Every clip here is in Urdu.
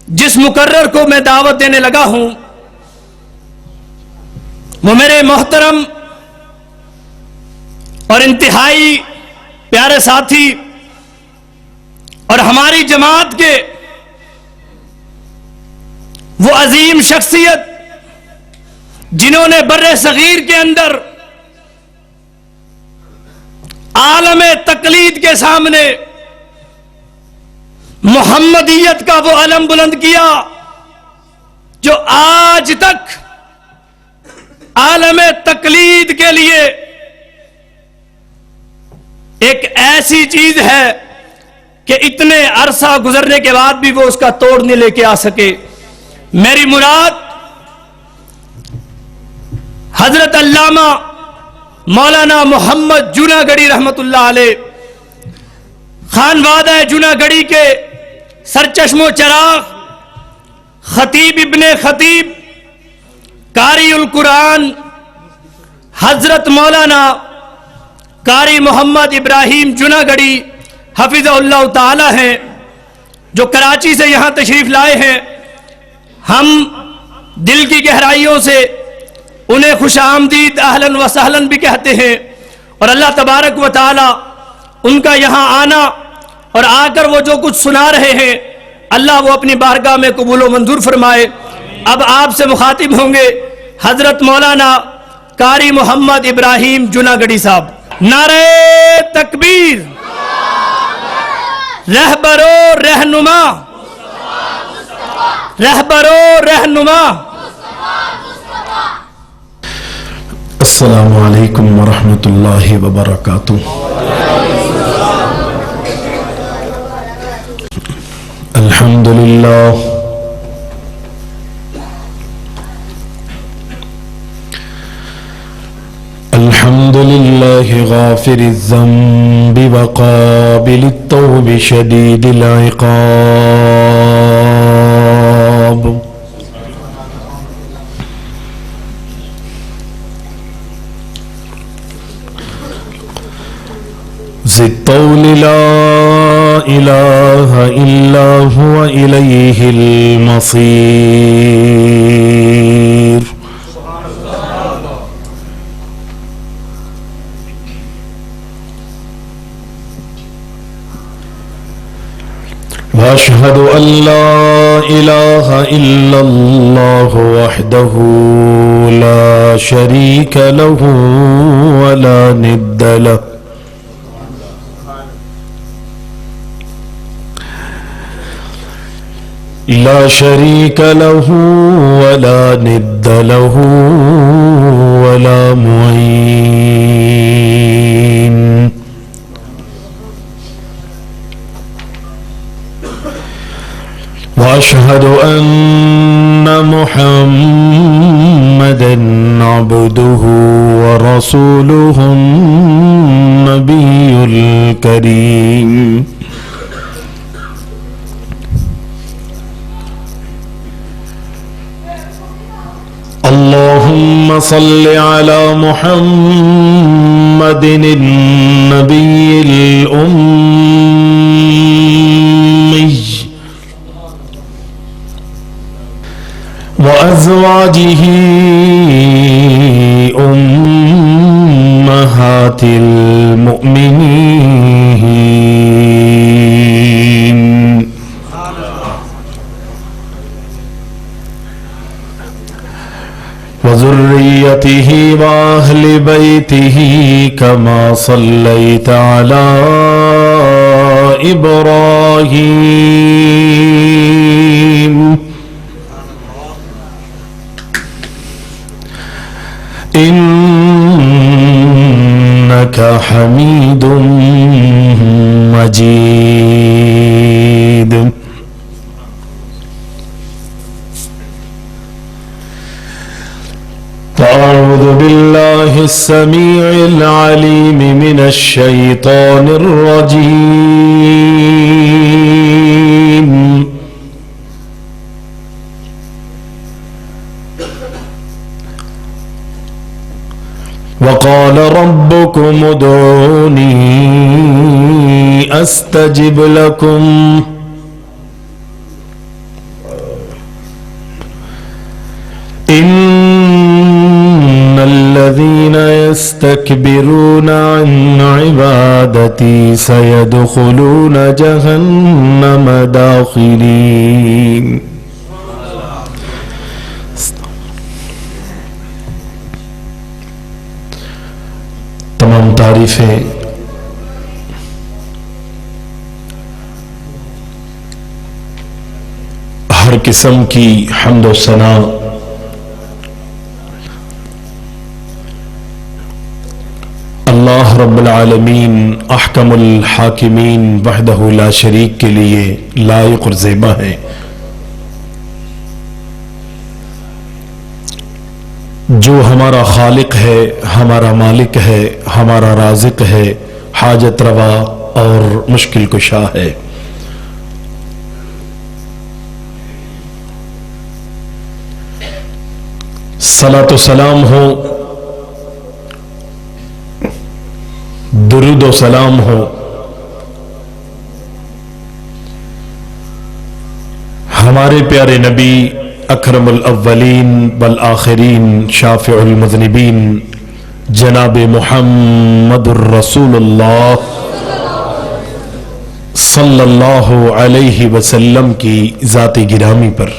جس مقرر کو میں دعوت دینے لگا ہوں وہ میرے محترم اور انتہائی پیارے ساتھی اور ہماری جماعت کے وہ عظیم شخصیت جنہوں نے بر صغیر کے اندر عالم تقلید کے سامنے محمدیت کا وہ علم بلند کیا جو آج تک عالم تقلید کے لیے ایک ایسی چیز ہے کہ اتنے عرصہ گزرنے کے بعد بھی وہ اس کا توڑ نہیں لے کے آ سکے۔ میری مراد حضرت علامہ مولانا محمد جوناگڑھی رحمت اللہ علیہ، خانوادہ جوناگڑھی کے سرچشم و چراغ، خطیب ابن خطیب، قاری القرآن حضرت مولانا قاری محمد ابراہیم جوناگڑھی حفظہ اللہ تعالی ہیں، جو کراچی سے یہاں تشریف لائے ہیں۔ ہم دل کی گہرائیوں سے انہیں خوش آمدید اہلاً و سہلاً بھی کہتے ہیں، اور اللہ تبارک و تعالی ان کا یہاں آنا اور آ کر وہ جو کچھ سنا رہے ہیں اللہ وہ اپنی بارگاہ میں قبول و منظور فرمائے۔ اب آپ سے مخاطب ہوں گے حضرت مولانا قاری محمد ابراہیم جوناگڑھی صاحب۔ نعرہ تکبیر، رہبر و رہنما، رہبر و رہنما۔ السلام علیکم ورحمۃ اللہ وبرکاتہ۔ الحمد للہ الحمد للہ غافر الذنب وقابل التوب شدید العقاب، ذی الطول لا الہ الا هو الیہ المصیر، واشہد ان لا الہ الا اللہ وحدہ لا شریک لہ ولا ند لہ، لا شریک لہ ولا ند لہ ولا معین، واشہد ان محمدا عبدہ ورسولہ النبی الکریم، اللہم صل علی محمد النبی الأمی وأزواجه أمهات المؤمنين وذريته وأهل بيته كما صليت على إبراهيم إنك حميد مجيد، أعوذ بالله السميع العليم من الشيطان الرجيم، وقال ربكم ادعوني أستجب لكم يستكبرون عن عبادتي سيدخلون جهنم داخرين. تمام تعریفیں ہر قسم کی حمد و ثنا اللہ رب العالمین احکم الحاکمین وحدہ لا شریک کے لیے لائق اور زیبا ہے، جو ہمارا خالق ہے، ہمارا مالک ہے، ہمارا رازق ہے، حاجت روا اور مشکل کشا ہے۔ صلاۃ و سلام ہو، درود و سلام ہو ہمارے پیارے نبی اکرم الاولین والآخرین شافع المذنبین جناب محمد الرسول اللہ صلی اللہ علیہ وسلم کی ذات گرامی پر۔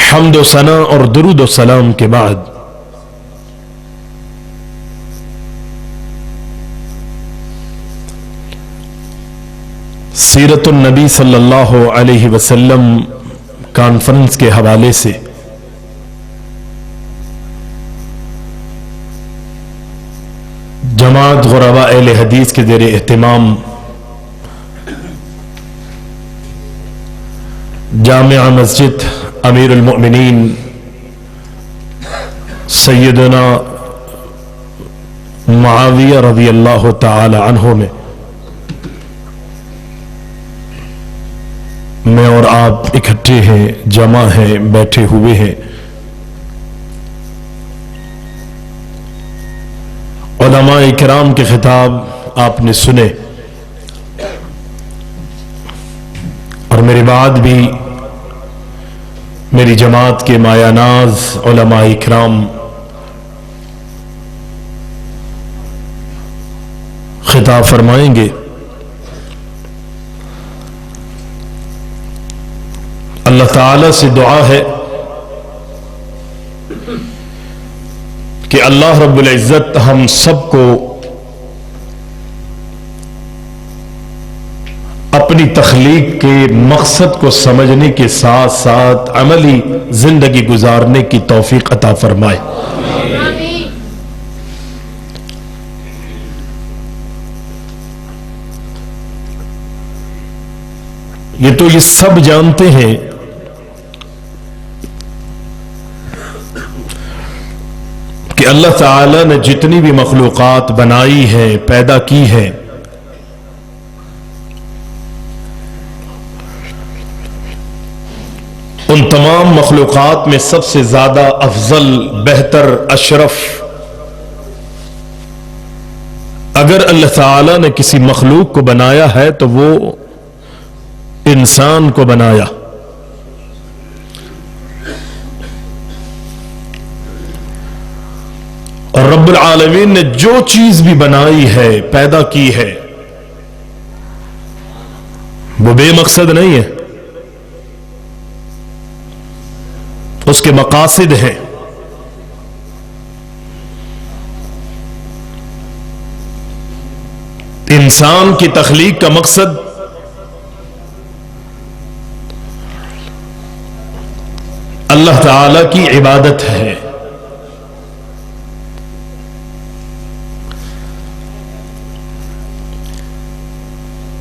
حمد و ثنا اور درود و سلام کے بعد سیرت النبی صلی اللہ علیہ وسلم کانفرنس کے حوالے سے جماعت غرباء اہل حدیث کے زیر اہتمام جامع مسجد امیر المؤمنین سیدنا معاویہ رضی اللہ تعالی عنہ میں اور آپ اکٹھے ہیں، جمع ہیں، بیٹھے ہوئے ہیں۔ علماء کرام کے خطاب آپ نے سنے اور میرے بعد بھی میری جماعت کے مایہ ناز علماء کرام خطاب فرمائیں گے۔ اللہ تعالی سے دعا ہے کہ اللہ رب العزت ہم سب کو اپنی تخلیق کے مقصد کو سمجھنے کے ساتھ ساتھ عملی زندگی گزارنے کی توفیق عطا فرمائے۔ یہ تو یہ سب جانتے ہیں کہ اللہ تعالی نے جتنی بھی مخلوقات بنائی ہے، پیدا کی ہے، ان تمام مخلوقات میں سب سے زیادہ افضل، بہتر، اشرف اگر اللہ تعالی نے کسی مخلوق کو بنایا ہے تو وہ انسان کو بنایا۔ اور رب العالمین نے جو چیز بھی بنائی ہے، پیدا کی ہے، وہ بے مقصد نہیں ہے، اس کے مقاصد ہیں۔ انسان کی تخلیق کا مقصد اللہ تعالی کی عبادت ہے۔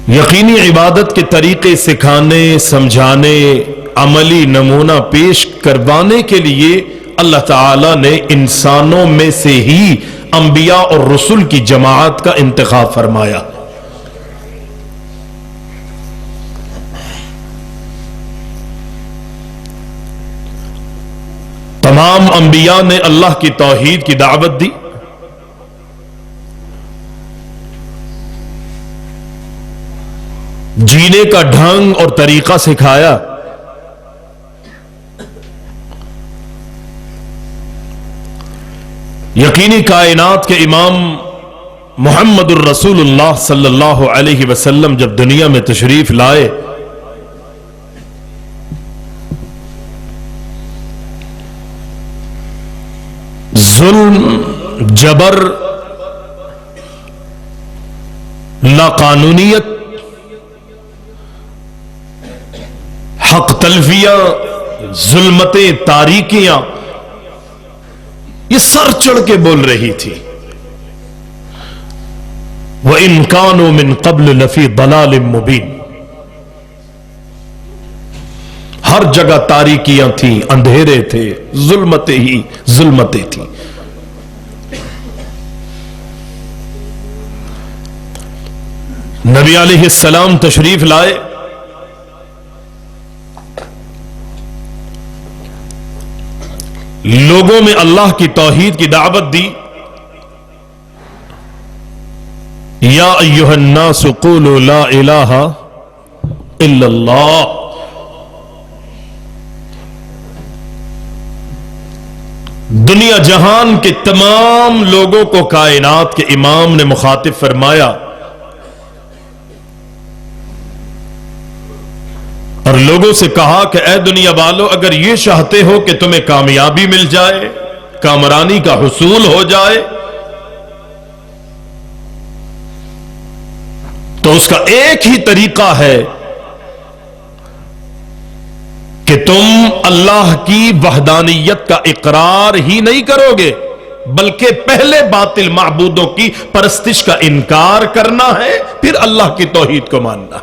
یقینی عبادت کے طریقے سکھانے، سمجھانے، عملی نمونہ پیش کروانے کے لیے اللہ تعالی نے انسانوں میں سے ہی انبیاء اور رسل کی جماعت کا انتخاب فرمایا۔ تمام انبیاء نے اللہ کی توحید کی دعوت دی، جینے کا ڈھنگ اور طریقہ سکھایا، یقینی کائنات کے امام محمد الرسول اللہ صلی اللہ علیہ وسلم جب دنیا میں تشریف لائے ظلم، جبر، لاقانونیت، حق تلفیاں، ظلمتیں، تاریکیاں، یہ سر چڑھ کے بول رہی تھی. وَإِن كَانُوا مِن قَبْلُ لَفِي ضَلَالٍ مُبِينٍ. ہر جگہ تاریکیاں تھیں، اندھیرے تھے، ظلمتیں ہی ظلمتیں تھیں. نبی علیہ السلام تشریف لائے. لوگوں میں اللہ کی توحید کی دعوت دی. یا ایھا الناس قولوا لا الہ الا اللہ. دنیا جہان کے تمام لوگوں کو کائنات کے امام نے مخاطب فرمایا اور لوگوں سے کہا کہ اے دنیا والو، اگر یہ چاہتے ہو کہ تمہیں کامیابی مل جائے، کامرانی کا حصول ہو جائے، تو اس کا ایک ہی طریقہ ہے کہ تم اللہ کی وحدانیت کا اقرار ہی نہیں کرو گے، بلکہ پہلے باطل معبودوں کی پرستش کا انکار کرنا ہے، پھر اللہ کی توحید کو ماننا.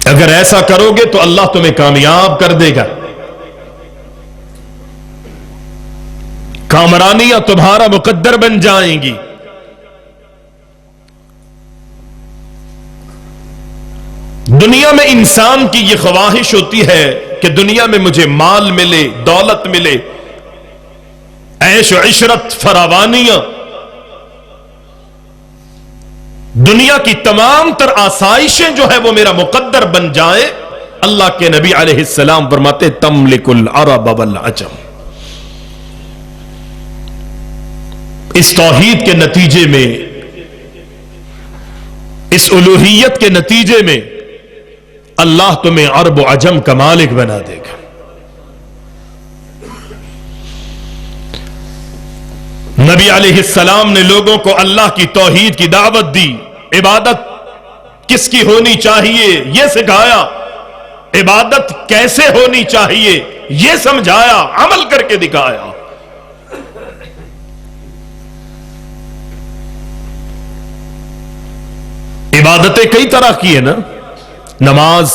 اگر ایسا کرو گے تو اللہ تمہیں کامیاب کر دے گا، کامرانیاں تمہارا مقدر بن جائیں گی. دنیا میں انسان کی یہ خواہش ہوتی ہے کہ دنیا میں مجھے مال ملے، دولت ملے، عیش و عشرت، فراوانیاں، دنیا کی تمام تر آسائشیں جو ہے وہ میرا مقدر بن جائیں. اللہ کے نبی علیہ السلام فرماتے تملک العرب والعجم. اس توحید کے نتیجے میں، اس الوہیت کے نتیجے میں اللہ تمہیں عرب و عجم کا مالک بنا دے گا. نبی علیہ السلام نے لوگوں کو اللہ کی توحید کی دعوت دی. عبادت کس کی ہونی چاہیے یہ سکھایا، عبادت کیسے ہونی چاہیے یہ سمجھایا، عمل کر کے دکھایا. عبادتیں کئی طرح کی ہیں نا. نماز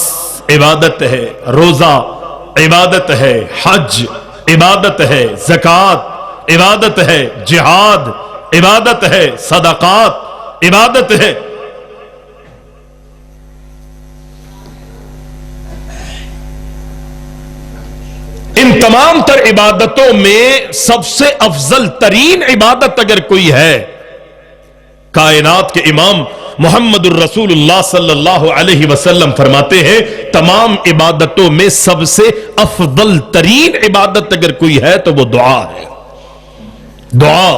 عبادت ہے، روزہ عبادت ہے، حج عبادت ہے، زکوٰۃ عبادت ہے، جہاد عبادت ہے، صدقات عبادت ہے. ان تمام تر عبادتوں میں سب سے افضل ترین عبادت اگر کوئی ہے، کائنات کے امام محمد الرسول اللہ صلی اللہ علیہ وسلم فرماتے ہیں تمام عبادتوں میں سب سے افضل ترین عبادت اگر کوئی ہے تو وہ دعا ہے. دعا.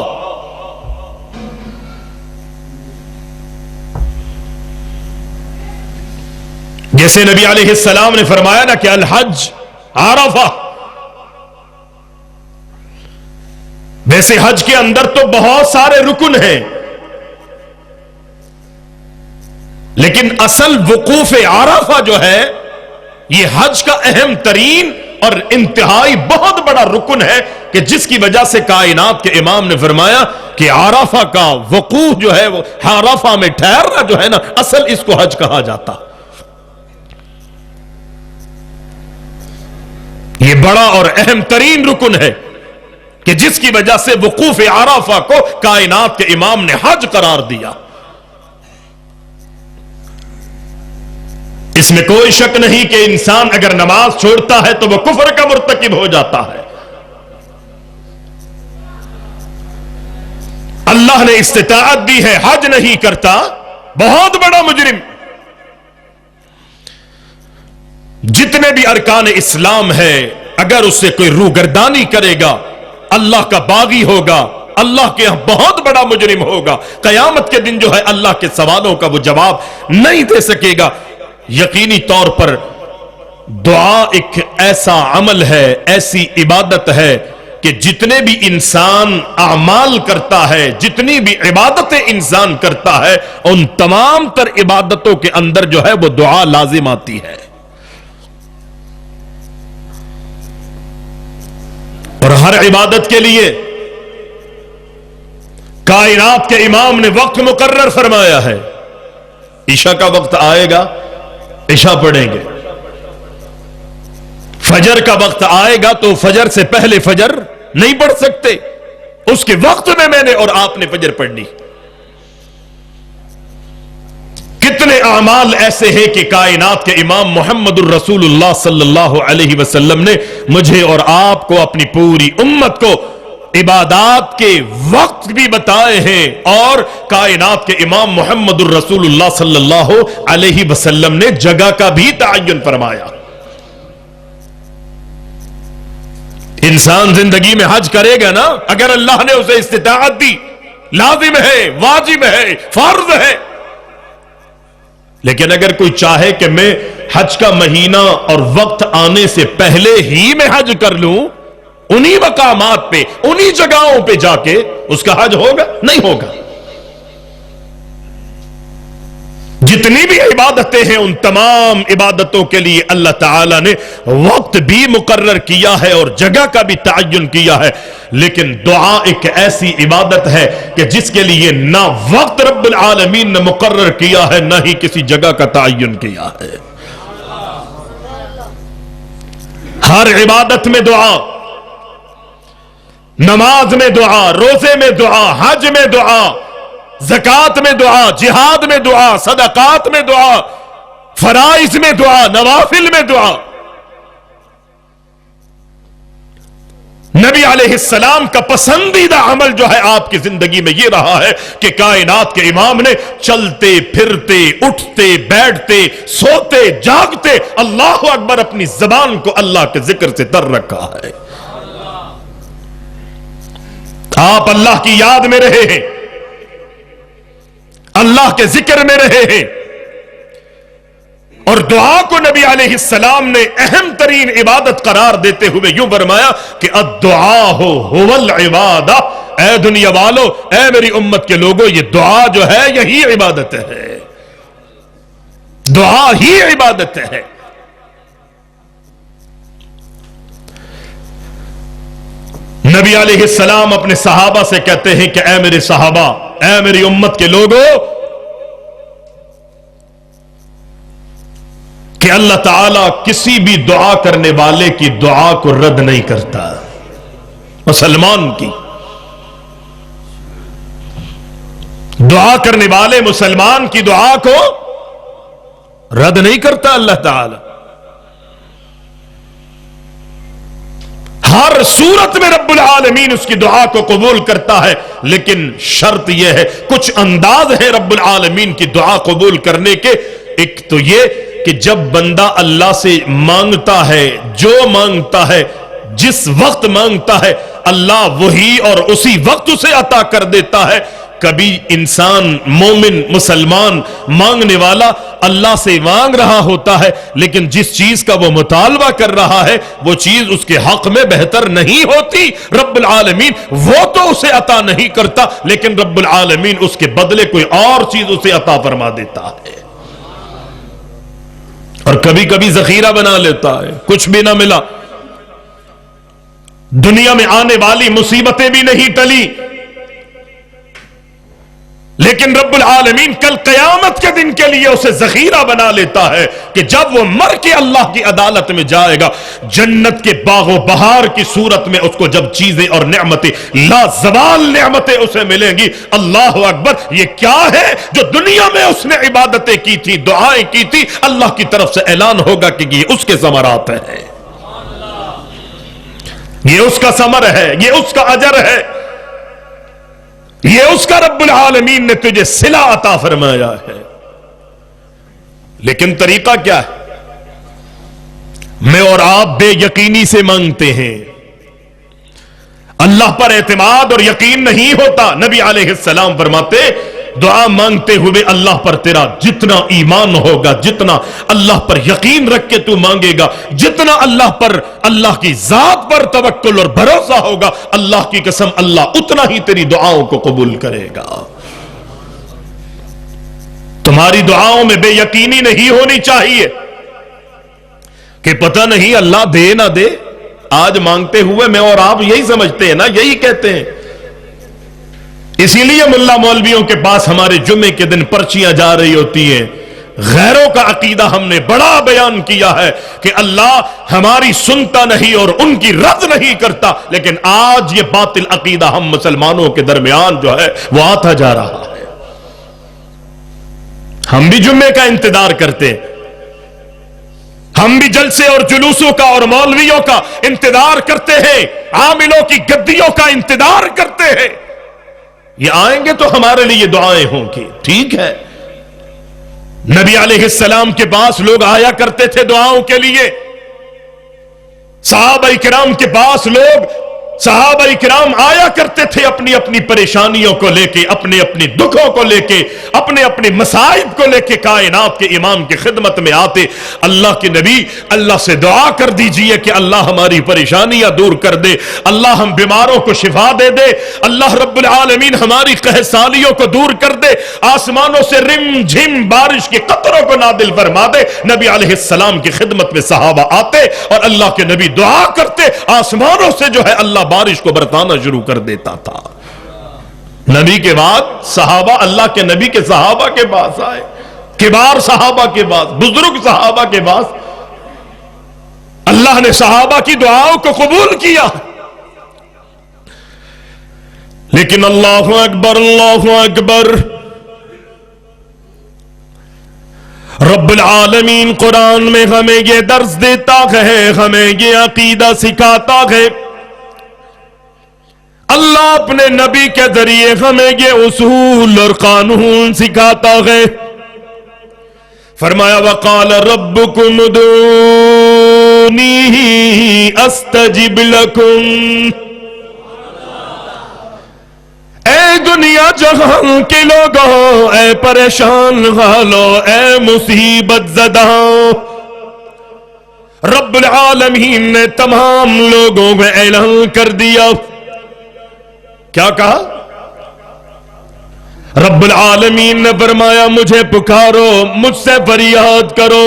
جیسے نبی علیہ السلام نے فرمایا نا کہ الحج عرفہ، ویسے حج کے اندر تو بہت سارے رکن ہیں، لیکن اصل وقوف عرفہ جو ہے یہ حج کا اہم ترین اور انتہائی بہت بڑا رکن ہے، کہ جس کی وجہ سے کائنات کے امام نے فرمایا کہ عرفہ کا وقوف جو ہے وہ عرفہ میں ٹھہرنا جو ہے نا، اصل اس کو حج کہا جاتا. یہ بڑا اور اہم ترین رکن ہے کہ جس کی وجہ سے وقوف عرفہ کو کائنات کے امام نے حج قرار دیا. اس میں کوئی شک نہیں کہ انسان اگر نماز چھوڑتا ہے تو وہ کفر کا مرتکب ہو جاتا ہے. اللہ نے استطاعت دی ہے، حج نہیں کرتا، بہت بڑا مجرم. جتنے بھی ارکان اسلام ہے اگر اس سے کوئی روگردانی کرے گا اللہ کا باغی ہوگا، اللہ کے یہاں بہت بڑا مجرم ہوگا، قیامت کے دن جو ہے اللہ کے سوالوں کا وہ جواب نہیں دے سکے گا۔ یقینی طور پر دعا ایک ایسا عمل ہے، ایسی عبادت ہے کہ جتنے بھی انسان اعمال کرتا ہے، جتنی بھی عبادتیں انسان کرتا ہے، ان تمام تر عبادتوں کے اندر جو ہے وہ دعا لازم آتی ہے۔ اور ہر عبادت کے لیے کائنات کے امام نے وقت مقرر فرمایا ہے۔ عشاء کا وقت آئے گا، عشاء پڑھیں گے۔ فجر کا وقت آئے گا تو فجر سے پہلے فجر نہیں پڑھ سکتے، اس کے وقت میں نے اور آپ نے فجر پڑھنی۔ کتنے اعمال ایسے ہیں کہ کائنات کے امام محمد الرسول اللہ صلی اللہ علیہ وسلم نے مجھے اور آپ کو، اپنی پوری امت کو عبادات کے وقت بھی بتائے ہیں، اور کائنات کے امام محمد الرسول اللہ صلی اللہ علیہ وسلم نے جگہ کا بھی تعین فرمایا۔ انسان زندگی میں حج کرے گا نا، اگر اللہ نے اسے استطاعت دی، لازم ہے، واجب ہے، فرض ہے۔ لیکن اگر کوئی چاہے کہ میں حج کا مہینہ اور وقت آنے سے پہلے ہی میں حج کر لوں، انہی مقامات پہ، انہی جگہوں پہ جا کے، اس کا حج ہوگا؟ نہیں ہوگا۔ جتنی بھی عبادتیں ہیں ان تمام عبادتوں کے لیے اللہ تعالی نے وقت بھی مقرر کیا ہے اور جگہ کا بھی تعین کیا ہے، لیکن دعا ایک ایسی عبادت ہے کہ جس کے لیے نہ وقت رب العالمین نے مقرر کیا ہے، نہ ہی کسی جگہ کا تعین کیا ہے۔ ہر عبادت میں دعا، نماز میں دعا، روزے میں دعا، حج میں دعا، زکات میں دعا، جہاد میں دعا، صدقات میں دعا، فرائض میں دعا، نوافل میں دعا۔ نبی علیہ السلام کا پسندیدہ عمل جو ہے آپ کی زندگی میں یہ رہا ہے کہ کائنات کے امام نے چلتے پھرتے، اٹھتے بیٹھتے، سوتے جاگتے اللہ اکبر اپنی زبان کو اللہ کے ذکر سے تر رکھا ہے۔ آپ اللہ کی یاد میں رہے ہیں، اللہ کے ذکر میں رہے ہیں، اور دعا کو نبی علیہ السلام نے اہم ترین عبادت قرار دیتے ہوئے یوں فرمایا کہ الدعاء هو العبادہ۔ اے دنیا والو، اے میری امت کے لوگوں، یہ دعا جو ہے یہی عبادت ہے، دعا ہی عبادت ہے۔ نبی علیہ السلام اپنے صحابہ سے کہتے ہیں کہ اے میرے صحابہ، اے میری امت کے لوگوں، کہ اللہ تعالیٰ کسی بھی دعا کرنے والے کی دعا کو رد نہیں کرتا۔ مسلمان کی دعا کرنے والے مسلمان کی دعا کو رد نہیں کرتا اللہ تعالیٰ۔ ہر صورت میں رب العالمین اس کی دعا کو قبول کرتا ہے، لیکن شرط یہ ہے، کچھ انداز ہے رب العالمین کی دعا قبول کرنے کے۔ ایک تو یہ کہ جب بندہ اللہ سے مانگتا ہے، جو مانگتا ہے، جس وقت مانگتا ہے، اللہ وہی اور اسی وقت اسے عطا کر دیتا ہے۔ کبھی انسان مومن مسلمان مانگنے والا اللہ سے مانگ رہا ہوتا ہے، لیکن جس چیز کا وہ مطالبہ کر رہا ہے وہ چیز اس کے حق میں بہتر نہیں ہوتی، رب العالمین وہ تو اسے عطا نہیں کرتا، لیکن رب العالمین اس کے بدلے کوئی اور چیز اسے عطا فرما دیتا ہے۔ اور کبھی کبھی ذخیرہ بنا لیتا ہے، کچھ بھی نہ ملا، دنیا میں آنے والی مصیبتیں بھی نہیں ٹلی، لیکن رب العالمین کل قیامت کے دن کے لیے اسے ذخیرہ بنا لیتا ہے کہ جب وہ مر کے اللہ کی عدالت میں جائے گا، جنت کے باغ و بہار کی صورت میں اس کو جب چیزیں اور نعمتیں، لازوال نعمتیں اسے ملیں گی، اللہ اکبر، یہ کیا ہے جو دنیا میں اس نے عبادتیں کی تھی، دعائیں کی تھی، اللہ کی طرف سے اعلان ہوگا کہ یہ اس کے ثمرات ہیں، یہ اس کا ثمر ہے، یہ اس کا اجر ہے، یہ اس کا رب العالمین نے تجھے صلہ عطا فرمایا ہے۔ لیکن طریقہ کیا ہے؟ میں اور آپ بے یقینی سے مانگتے ہیں، اللہ پر اعتماد اور یقین نہیں ہوتا۔ نبی علیہ السلام فرماتے دعا مانگتے ہوئے اللہ پر تیرا جتنا ایمان ہوگا، جتنا اللہ پر یقین رکھ کے تو مانگے گا، جتنا اللہ پر، اللہ کی ذات پر توکل اور بھروسہ ہوگا، اللہ کی قسم اللہ اتنا ہی تیری دعاؤں کو قبول کرے گا۔ تمہاری دعاؤں میں بے یقینی نہیں ہونی چاہیے کہ پتہ نہیں اللہ دے نہ دے۔ آج مانگتے ہوئے میں اور آپ یہی سمجھتے ہیں نا، یہی کہتے ہیں۔ اسی لیے ملا مولویوں کے پاس ہمارے جمعے کے دن پرچیاں جا رہی ہوتی ہیں۔ غیروں کا عقیدہ ہم نے بڑا بیان کیا ہے کہ اللہ ہماری سنتا نہیں اور ان کی رد نہیں کرتا، لیکن آج یہ باطل عقیدہ ہم مسلمانوں کے درمیان جو ہے وہ آتا جا رہا ہے۔ ہم بھی جمعے کا انتظار کرتے ہیں، ہم بھی جلسے اور جلوسوں کا اور مولویوں کا انتظار کرتے ہیں، عاملوں کی گدیوں کا انتظار کرتے ہیں۔ یہ آئیں گے تو ہمارے لیے دعائیں ہوں گی، ٹھیک ہے۔ نبی علیہ السلام کے پاس لوگ آیا کرتے تھے دعاؤں کے لیے، صحابہ کرام کے پاس لوگ، صحابہ کرام آیا کرتے تھے اپنی اپنی پریشانیوں کو لے کے، اپنے اپنے دکھوں کو لے کے، اپنے اپنے مصائب کو لے کے کائنات کے امام کی خدمت میں آتے۔ اللہ کے نبی اللہ سے دعا کر دیجئے کہ اللہ ہماری پریشانیاں دور کر دے، اللہ ہم بیماروں کو شفا دے دے، اللہ رب العالمین ہماری قحطسالیوں کو دور کر دے، آسمانوں سے رم جھم بارش کے قطروں کو نازل فرما دے۔ نبی علیہ السلام کی خدمت میں صحابہ آتے اور اللہ کے نبی دعا کرتے، آسمانوں سے جو ہے اللہ بارش کو برسانا شروع کر دیتا تھا۔ نبی کے بعد صحابہ اللہ کے نبی کے صحابہ کے پاس آئے، کبار صحابہ کے پاس، بزرگ صحابہ کے پاس۔ اللہ نے صحابہ کی دعاؤں کو قبول کیا، لیکن اللہ اکبر، اللہ اکبر، رب العالمین قرآن میں ہمیں یہ درس دیتا ہے، ہمیں یہ عقیدہ سکھاتا ہے، اللہ اپنے نبی کے ذریعے ہمیں یہ اصول اور قانون سکھاتا ہے۔ فرمایا وقال ربکم ادعونی استجب لکم۔ اے دنیا جہان کے لوگوں، اے پریشان والوں، اے مصیبت زدہوں، رب العالمین نے تمام لوگوں میں اعلان کر دیا۔ کیا کہا؟ رب العالمین نے فرمایا مجھے پکارو، مجھ سے فریاد کرو،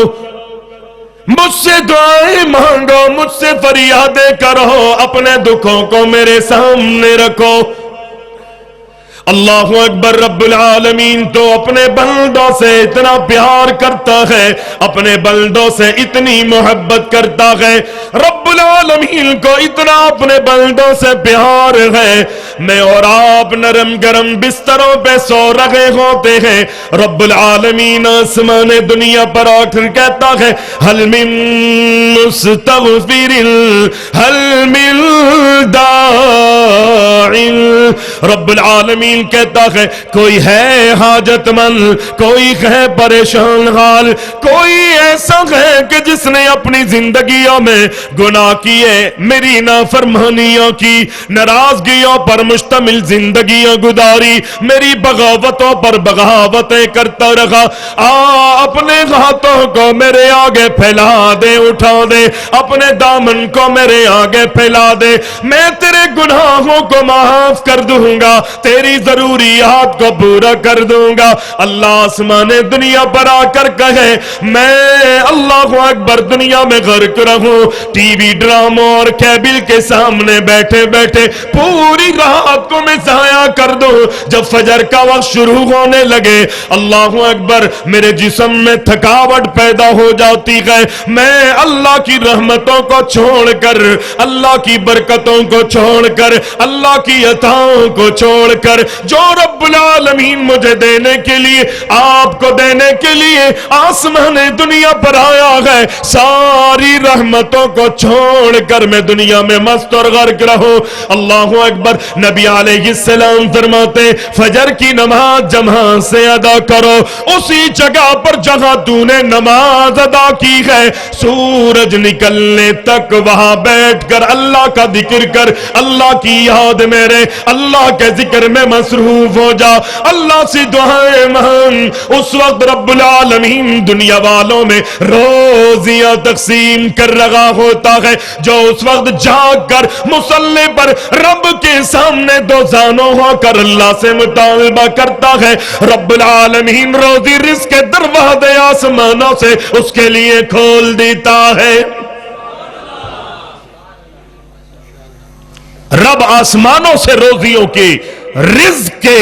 مجھ سے دعائیں مانگو، مجھ سے فریادیں کرو، اپنے دکھوں کو میرے سامنے رکھو۔ اللہ اکبر، رب العالمین تو اپنے بندوں سے اتنا پیار کرتا ہے، اپنے بندوں سے اتنی محبت کرتا ہے، رب العالمین کو اتنا اپنے بندوں سے پیار ہے، میں اور آپ نرم گرم بستروں پہ سو رہے ہوتے ہیں، رب العالمین آسمان دنیا پر آ کر کہتا ہے حل من مستغفر حل من داع، رب العالمین کہتا ہے کوئی ہے حاجت مند، کوئی ہے پریشان حال، کوئی ایسا ہے کہ جس نے اپنی زندگیوں میں گناہ کیے، میری نافرمانیوں کی، ناراضگیوں پر مشتمل زندگیاں گزاری، میری بغاوتوں پر بغاوتیں کرتا رہا، اپنے ہاتھوں کو میرے آگے پھیلا دے، اٹھا دے، اپنے دامن کو میرے آگے پھیلا دے، میں تیرے گناہوں کو معاف کر دوں گا، تیری ضروریات کو پورا کر دوں گا۔ اللہ آسمان دنیا پر آ کر کہے میں اللہ اکبر دنیا میں غرق رہوں، ٹی وی ڈراموں اور کیبل کے سامنے بیٹھے بیٹھے پوری رات کو میں ضائع کر دوں، جب فجر کا وقت شروع ہونے لگے اللہ اکبر میرے جسم میں تھکاوٹ پیدا ہو جاتی ہے، میں اللہ کی رحمتوں کو چھوڑ کر، اللہ کی برکتوں کو چھوڑ کر، اللہ کی عطاؤں کو چھوڑ کر، جو رب العالمین مجھے دینے کے لیے، آپ کو دینے کے لیے آسمان دنیا پر آیا ہے، ساری رحمتوں کو چھوڑ کر میں دنیا میں مست اور غرق رہوں۔ اللہ اکبر، نبی علیہ السلام فرماتے فجر کی نماز جہاں سے ادا کرو اسی جگہ پر جہاں تو نے نماز ادا کی ہے سورج نکلنے تک وہاں بیٹھ کر اللہ کا ذکر کر, اللہ کی یاد میں رہے, اللہ کے ذکر میں مصروف ہو جا, اللہ سے دعائیں مانگ. اس وقت رب العالمین دنیا والوں میں روزیاں تقسیم کر رہا ہوتا ہے. جو اس وقت جاگ کر مصلی پر رب کے سامنے دو زانوں ہو کر اللہ سے مطالبہ کرتا ہے, رب العالمین روزی رزق کے دروازے آسمانوں سے اس کے لیے کھول دیتا ہے. رب آسمانوں سے روزیوں کے رزق کے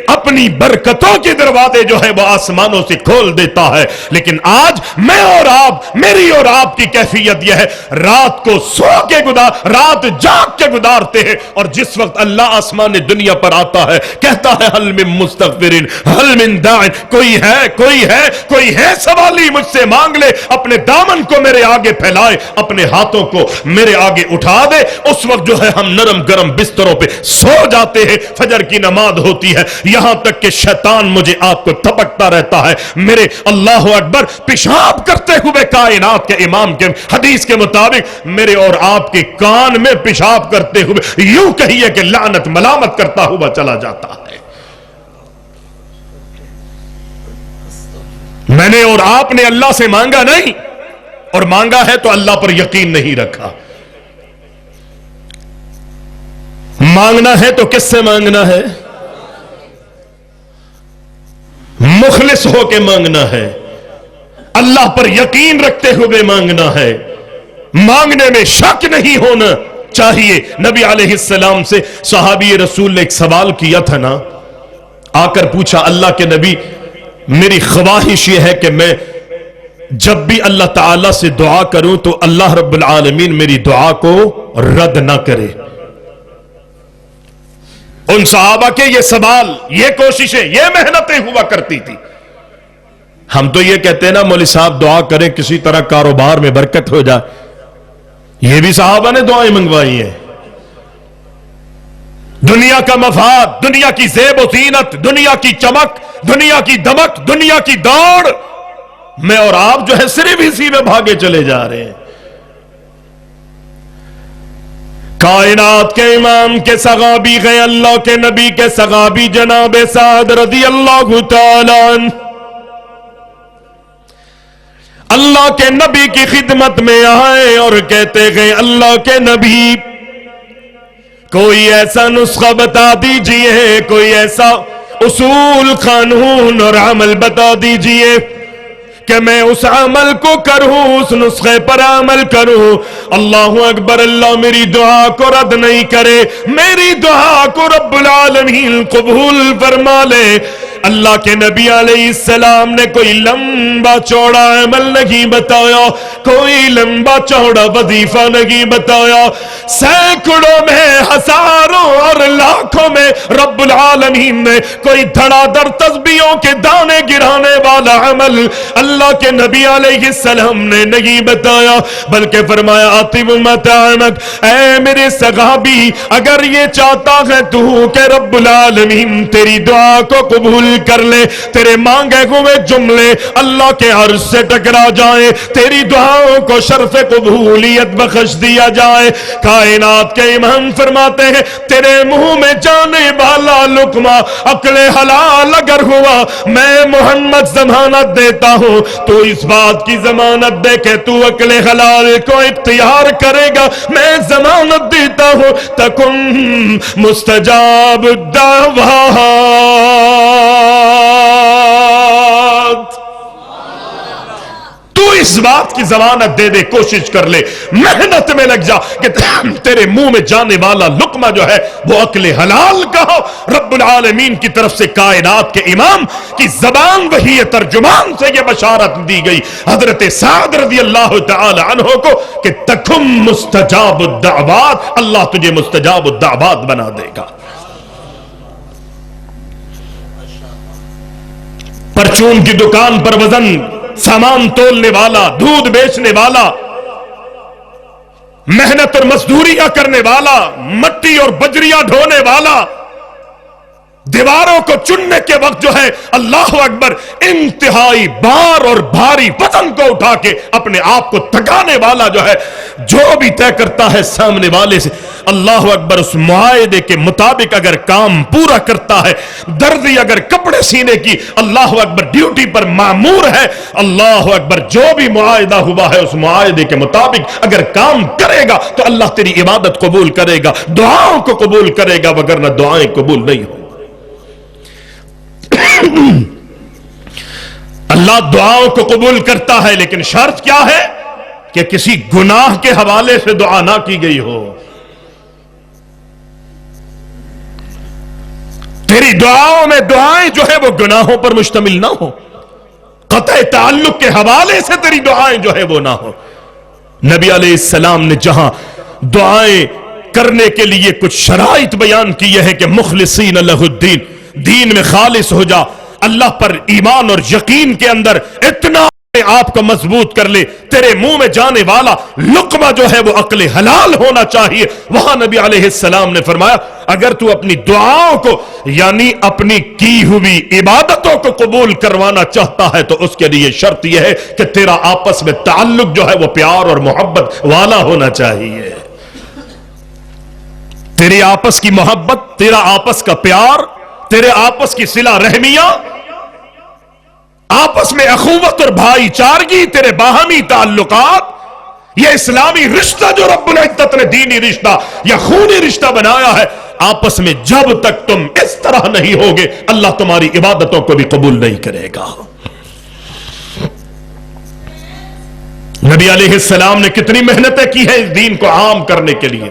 اپنی برکتوں کے دروازے جو ہے وہ آسمانوں سے کھول دیتا ہے. لیکن آج میں اور آپ, میری اور آپ کی کیفیت یہ ہے رات کو سو کے رات جاگ کے گزارتے ہیں, اور جس وقت اللہ آسمان دنیا پر آتا ہے کہتا ہے حل من مستغفرین حل من داعٍ, کوئی ہے سوالی مجھ سے مانگ لے, اپنے دامن کو میرے آگے پھیلائے, اپنے ہاتھوں کو میرے آگے اٹھا دے. اس وقت جو ہے ہم نرم گرم بستروں پہ سو جاتے ہیں, فجر کی نماز ہوتی ہے, یہاں تک کہ شیطان مجھے آپ کو تھپکتا رہتا ہے. میرے اللہ اکبر پیشاب کرتے ہوئے کائنات کے امام کے حدیث کے مطابق میرے اور آپ کے کان میں پیشاب کرتے ہوئے یوں کہیے کہ لعنت ملامت کرتا ہوا چلا جاتا ہے. میں نے اور آپ نے اللہ سے مانگا نہیں, اور مانگا ہے تو اللہ پر یقین نہیں رکھا. مانگنا ہے تو کس سے مانگنا ہے؟ مخلص ہو کے مانگنا ہے, اللہ پر یقین رکھتے ہوئے مانگنا ہے, مانگنے میں شک نہیں ہونا چاہیے. نبی علیہ السلام سے صحابی رسول نے ایک سوال کیا تھا نا, آ کر پوچھا اللہ کے نبی میری خواہش یہ ہے کہ میں جب بھی اللہ تعالی سے دعا کروں تو اللہ رب العالمین میری دعا کو رد نہ کرے. ان صحابہ کے یہ سوال, یہ کوششیں, یہ محنتیں ہوا کرتی تھی. ہم تو یہ کہتے ہیں نا مولوی صاحب دعا کریں کسی طرح کاروبار میں برکت ہو جائے, یہ بھی صحابہ نے دعائیں منگوائی ہیں. دنیا کا مفاد, دنیا کی زیب و زینت, دنیا کی چمک, دنیا کی دمک, دنیا کی دوڑ, میں اور آپ جو ہے صرف اسی میں بھاگے چلے جا رہے ہیں. کائنات کے امام کے صحابی گئے اللہ کے نبی کے صحابی جناب سعد رضی اللہ تعالی عنہ اللہ کے نبی کی خدمت میں آئے اور کہتے گئے اللہ کے نبی کوئی ایسا نسخہ بتا دیجئے, کوئی ایسا اصول قانون اور عمل بتا دیجئے کہ میں اس عمل کو کروں, اس نسخے پر عمل کروں. اللہ اکبر, اللہ میری دعا کو رد نہیں کرے, میری دعا کو رب العالمین قبول فرما لے. اللہ کے نبی علیہ السلام نے کوئی لمبا چوڑا عمل نہیں بتایا, کوئی لمبا چوڑا وظیفہ نہیں بتایا. سینکڑوں میں, ہزاروں اور لاکھوں میں رب العالمین نے کوئی دھڑا در تسبیحوں کے دانے گرانے والا عمل اللہ کے نبی علیہ السلام نے نہیں بتایا, بلکہ فرمایا اطب مطعمک, اے میرے صحابی اگر یہ چاہتا ہے تو کہ رب العالمین تیری دعا کو قبول کر لے, تیرے مانگے ہوئے جملے اللہ کے عرش سے ٹکرا جائیں, تیری دعاؤں کو شرف قبولیت بخش دیا جائے. کائنات کے امام فرماتے ہیں تیرے منہ میں جانے والا لقمہ عقل حلال اگر ہوا میں محمد ضمانت دیتا ہوں, تو اس بات کی ضمانت دے کہ تو عقل حلال کو اختیار کرے گا, میں ضمانت دیتا ہوں تکن مستجاب الدعوات. تو اس بات کی ضمانت دے دے, کوشش کر لے, محنت میں لگ جا کہ تیرے منہ میں جانے والا لقمہ جو ہے وہ عقل حلال کا ہو. رب العالمین کی طرف سے کائنات کے امام کی زبان وحی ترجمان سے یہ بشارت دی گئی حضرت سعد رضی اللہ تعالی عنہ کو کہ تکم مستجاب الدعوات, اللہ تجھے مستجاب الدعوات بنا دے گا. پرچون کی دکان پر وزن سامان تولنے والا, دودھ بیچنے والا, محنت اور مزدوریاں کرنے والا، مٹی اور بجریاں ڈھونے والا، دیواروں کو چننے کے وقت جو ہے اللہ اکبر انتہائی بار اور بھاری وزن کو اٹھا کے اپنے آپ کو تھکانے والا جو ہے، جو بھی طے کرتا ہے سامنے والے سے، اللہ اکبر اس معاہدے کے مطابق اگر کام پورا کرتا ہے، دردی اگر کپڑے سینے کی اللہ اکبر ڈیوٹی پر مامور ہے، اللہ اکبر جو بھی معاہدہ ہوا ہے اس معاہدے کے مطابق اگر کام کرے گا تو اللہ تیری عبادت قبول کرے گا، دعاؤں کو قبول کرے گا، وگرنہ دعائیں قبول نہیں ہوں۔ اللہ دعاؤں کو قبول کرتا ہے، لیکن شرط کیا ہے کہ کسی گناہ کے حوالے سے دعا نہ کی گئی ہو۔ تیری دعاؤں میں دعائیں جو ہے وہ گناہوں پر مشتمل نہ ہو، قطع تعلق کے حوالے سے تیری دعائیں جو ہے وہ نہ ہو۔ نبی علیہ السلام نے جہاں دعائیں کرنے کے لیے کچھ شرائط بیان کی ہے کہ مخلصین لہ الدین، دین میں خالص ہو جا، اللہ پر ایمان اور یقین کے اندر اتنا آپ کو مضبوط کر لے، تیرے منہ میں جانے والا لقمہ جو ہے وہ عقل حلال ہونا چاہیے۔ وہاں نبی علیہ السلام نے فرمایا اگر تو اپنی دعاؤں کو یعنی اپنی کی ہوئی عبادتوں کو قبول کروانا چاہتا ہے تو اس کے لیے شرط یہ ہے کہ تیرا آپس میں تعلق جو ہے وہ پیار اور محبت والا ہونا چاہیے۔ تیری آپس کی محبت، تیرا آپس کا پیار، تیرے آپس کی صلہ رحمیاں، آپس میں اخوت اور بھائی چارگی، تیرے باہمی تعلقات، یہ اسلامی رشتہ جو رب العزت نے دینی رشتہ یا خونی رشتہ بنایا ہے، آپس میں جب تک تم اس طرح نہیں ہوگے اللہ تمہاری عبادتوں کو بھی قبول نہیں کرے گا۔ نبی علیہ السلام نے کتنی محنتیں کی ہیں اس دین کو عام کرنے کے لیے۔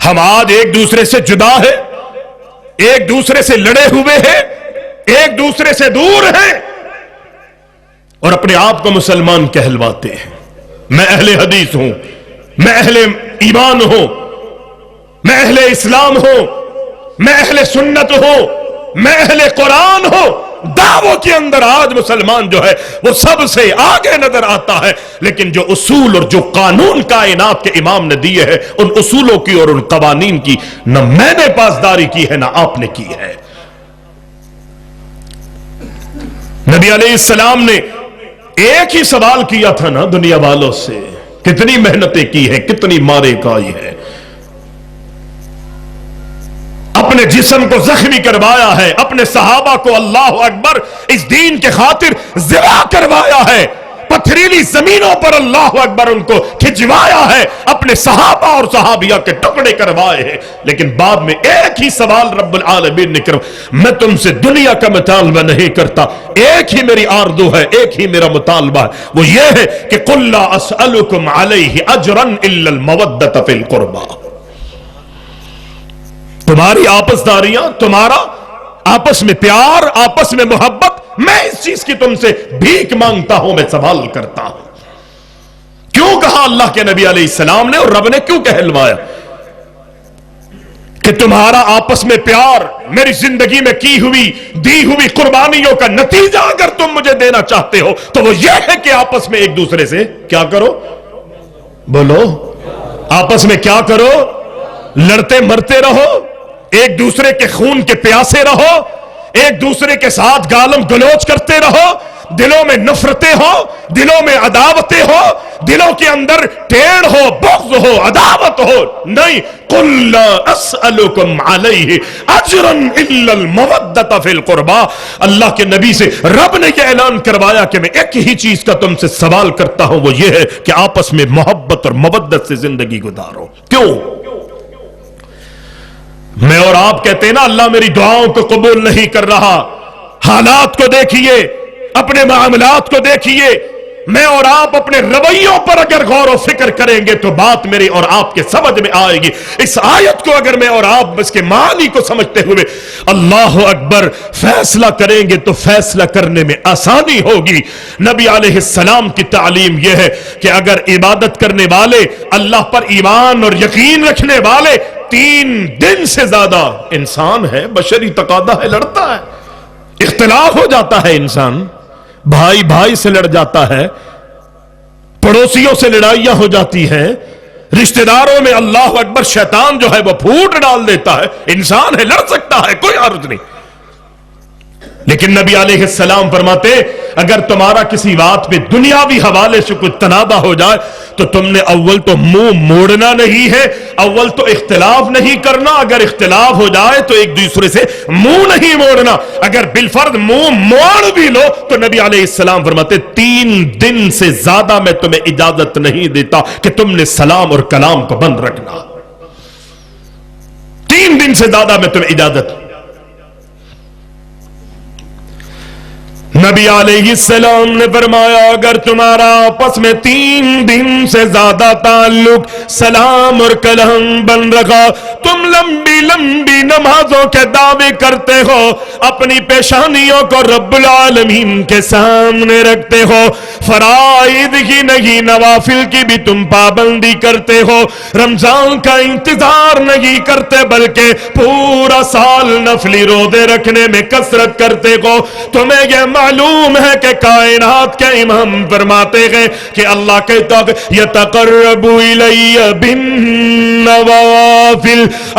ہم آج ایک دوسرے سے جدا ہیں، ایک دوسرے سے لڑے ہوئے ہیں، ایک دوسرے سے دور ہیں اور اپنے آپ کو مسلمان کہلواتے ہیں۔ میں اہل حدیث ہوں، میں اہل ایمان ہوں، میں اہل اسلام ہوں، میں اہل سنت ہوں، میں اہل قرآن ہوں۔ دعووں کے اندر آج مسلمان جو ہے وہ سب سے آگے نظر آتا ہے، لیکن جو اصول اور جو قانون کائنات کے امام نے دیے ہیں ان اصولوں کی اور ان قوانین کی نہ میں نے پاسداری کی ہے نہ آپ نے کی ہے۔ نبی علیہ السلام نے ایک ہی سوال کیا تھا نا دنیا والوں سے، کتنی محنتیں کی ہیں، کتنی مارے کھائی ہیں، اپنے جسم کو زخمی کروایا ہے، اپنے صحابہ کو اللہ اکبر اس دین کے خاطر ذبح کروایا ہے، پتھریلی زمینوں پر اللہ اکبر ان کو کھجوایا ہے، اپنے صحابہ اور صحابیہ کے ٹکڑے کروائے ہیں، لیکن بعد میں ایک ہی سوال رب العالمین نے کرو، میں تم سے دنیا کا مطالبہ نہیں کرتا، ایک ہی میری آرزو ہے، ایک ہی میرا مطالبہ ہے، وہ یہ ہے کہ قُلْ لَا أَسْأَلُكُمْ عَلَيْهِ أَجْرًا إِلَّا الْمَوَدَّةَ فِي الْقُرْبَى۔ تمہاری آپس داریاں، تمہارا آپس میں پیار، آپس میں محبت، میں اس چیز کی تم سے بھیک مانگتا ہوں، میں سوال کرتا ہوں۔ کیوں کہا اللہ کے نبی علیہ السلام نے اور رب نے کیوں کہلوایا کہ تمہارا آپس میں پیار میری زندگی میں کی ہوئی دی ہوئی قربانیوں کا نتیجہ اگر تم مجھے دینا چاہتے ہو تو وہ یہ ہے کہ آپس میں ایک دوسرے سے کیا کرو؟ بولو، آپس میں کیا کرو؟ لڑتے مرتے رہو، ایک دوسرے کے خون کے پیاسے رہو، ایک دوسرے کے ساتھ گالم گلوچ کرتے رہو، دلوں میں نفرتیں ہو، دلوں میں عداوتیں ہو، دلوں کے اندر ٹیڑھ ہو، بغض ہو، عداوت ہو، نہیں۔ قُلْ لَا أَسْأَلُكُمْ عَلَيْهِ أَجْرًا إِلَّا الْمَوَدَّةَ فِي الْقُرْبَى۔ اللہ کے نبی سے رب نے یہ اعلان کروایا کہ میں ایک ہی چیز کا تم سے سوال کرتا ہوں، وہ یہ ہے کہ آپس میں محبت اور مودت سے زندگی گزارو۔ کیوں؟ میں اور آپ کہتے ہیں نا اللہ میری دعاؤں کو قبول نہیں کر رہا، حالات کو دیکھیے، اپنے معاملات کو دیکھیے، میں اور آپ اپنے رویوں پر اگر غور و فکر کریں گے تو بات میری اور آپ کے سمجھ میں آئے گی۔ اس آیت کو اگر میں اور آپ اس کے معنی کو سمجھتے ہوئے اللہ اکبر فیصلہ کریں گے تو فیصلہ کرنے میں آسانی ہوگی۔ نبی علیہ السلام کی تعلیم یہ ہے کہ اگر عبادت کرنے والے، اللہ پر ایمان اور یقین رکھنے والے 3 دن سے زیادہ، انسان ہے، بشری تقاضا ہے، لڑتا ہے، اختلاف ہو جاتا ہے، انسان بھائی بھائی سے لڑ جاتا ہے، پڑوسیوں سے لڑائیاں ہو جاتی ہیں، رشتہ داروں میں اللہ اکبر شیطان جو ہے وہ پھوٹ ڈال دیتا ہے، انسان ہے لڑ سکتا ہے، کوئی حرج نہیں، لیکن نبی علیہ السلام فرماتے اگر تمہارا کسی بات پہ دنیاوی حوالے سے کوئی تنازع ہو جائے تو تم نے اول تو منہ موڑنا نہیں ہے، اول تو اختلاف نہیں کرنا، اگر اختلاف ہو جائے تو ایک دوسرے سے منہ نہیں موڑنا، اگر بالفرض منہ موڑ بھی لو تو نبی علیہ السلام فرماتے 3 دن سے زیادہ میں تمہیں اجازت نہیں دیتا کہ تم نے سلام اور کلام کو بند رکھنا، 3 دن سے زیادہ میں تمہیں اجازت۔ نبی علیہ السلام نے فرمایا اگر تمہارا آپس میں 3 دن سے زیادہ تعلق سلام اور کلام بن رکھا، تم لمبی لمبی نمازوں کے دعوے کرتے ہو، اپنی پیشانیوں کو رب العالمین کے سامنے رکھتے ہو، فرائض کی نہیں نوافل کی بھی تم پابندی کرتے ہو، رمضان کا انتظار نہیں کرتے بلکہ پورا سال نفلی روزے رکھنے میں کثرت کرتے ہو، تمہیں یہ معلوم ہے کہ کائنات کے امام فرماتے ہیں کہ اللہ کہتا ہے یتقرب الی بالنوافل،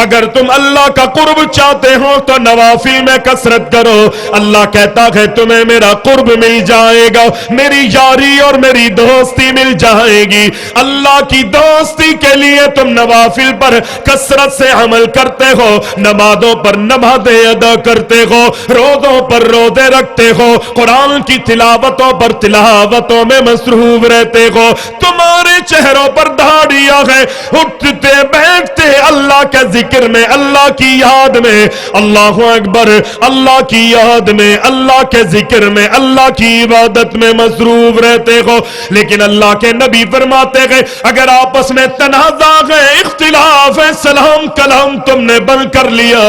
اگر تم اللہ کا قرب چاہتے ہو تو نوافل میں کثرت کرو، اللہ کہتا ہے تمہیں میرا قرب مل جائے گا، میری یاری اور میری دوستی مل جائے گی، اللہ کی دوستی کے لیے تم نوافل پر کثرت سے عمل کرتے ہو، نمازوں پر نمازیں ادا کرتے ہو، روزوں پر روزے رکھتے ہو، قرآن کی تلاوتوں پر تلاوتوں میں مصروف رہتے ہو، تمہارے چہروں پر داڑیاں ہیں، اٹھتے بیٹھتے اللہ کے ذکر میں، اللہ کی یاد میں، اللہ اکبر، اللہ کی یاد میں، اللہ کے ذکر میں، اللہ کی عبادت میں مصروف رہتے ہو، لیکن اللہ کے نبی فرماتے ہیں اگر آپس میں تنازع ہے، اختلاف ہے، سلام کلام تم نے بند کر لیا،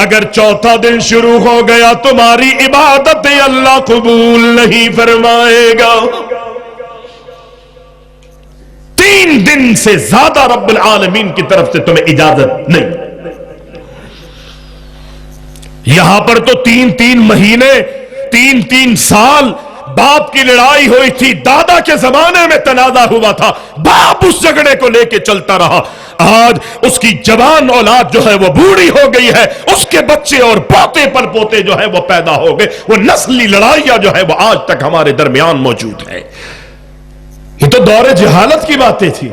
اگر 4تھا دن شروع ہو گیا تمہاری عبادت اللہ قبول نہیں فرمائے گا، 3 دن سے زیادہ رب العالمین کی طرف سے تمہیں اجازت نہیں۔ یہاں پر تو 3 مہینے 3 سال باپ کی لڑائی ہوئی تھی، دادا کے زمانے میں تنازع ہوا تھا، باپ اس جھگڑے کو لے کے چلتا رہا، آج اس کی جوان اولاد جو ہے وہ بوڑھی ہو گئی ہے، اس کے بچے اور پوتے پر پوتے جو ہے وہ پیدا ہو گئے، وہ نسلی لڑائیاں جو ہے وہ آج تک ہمارے درمیان موجود ہے۔ یہ تو دور جہالت کی باتیں تھی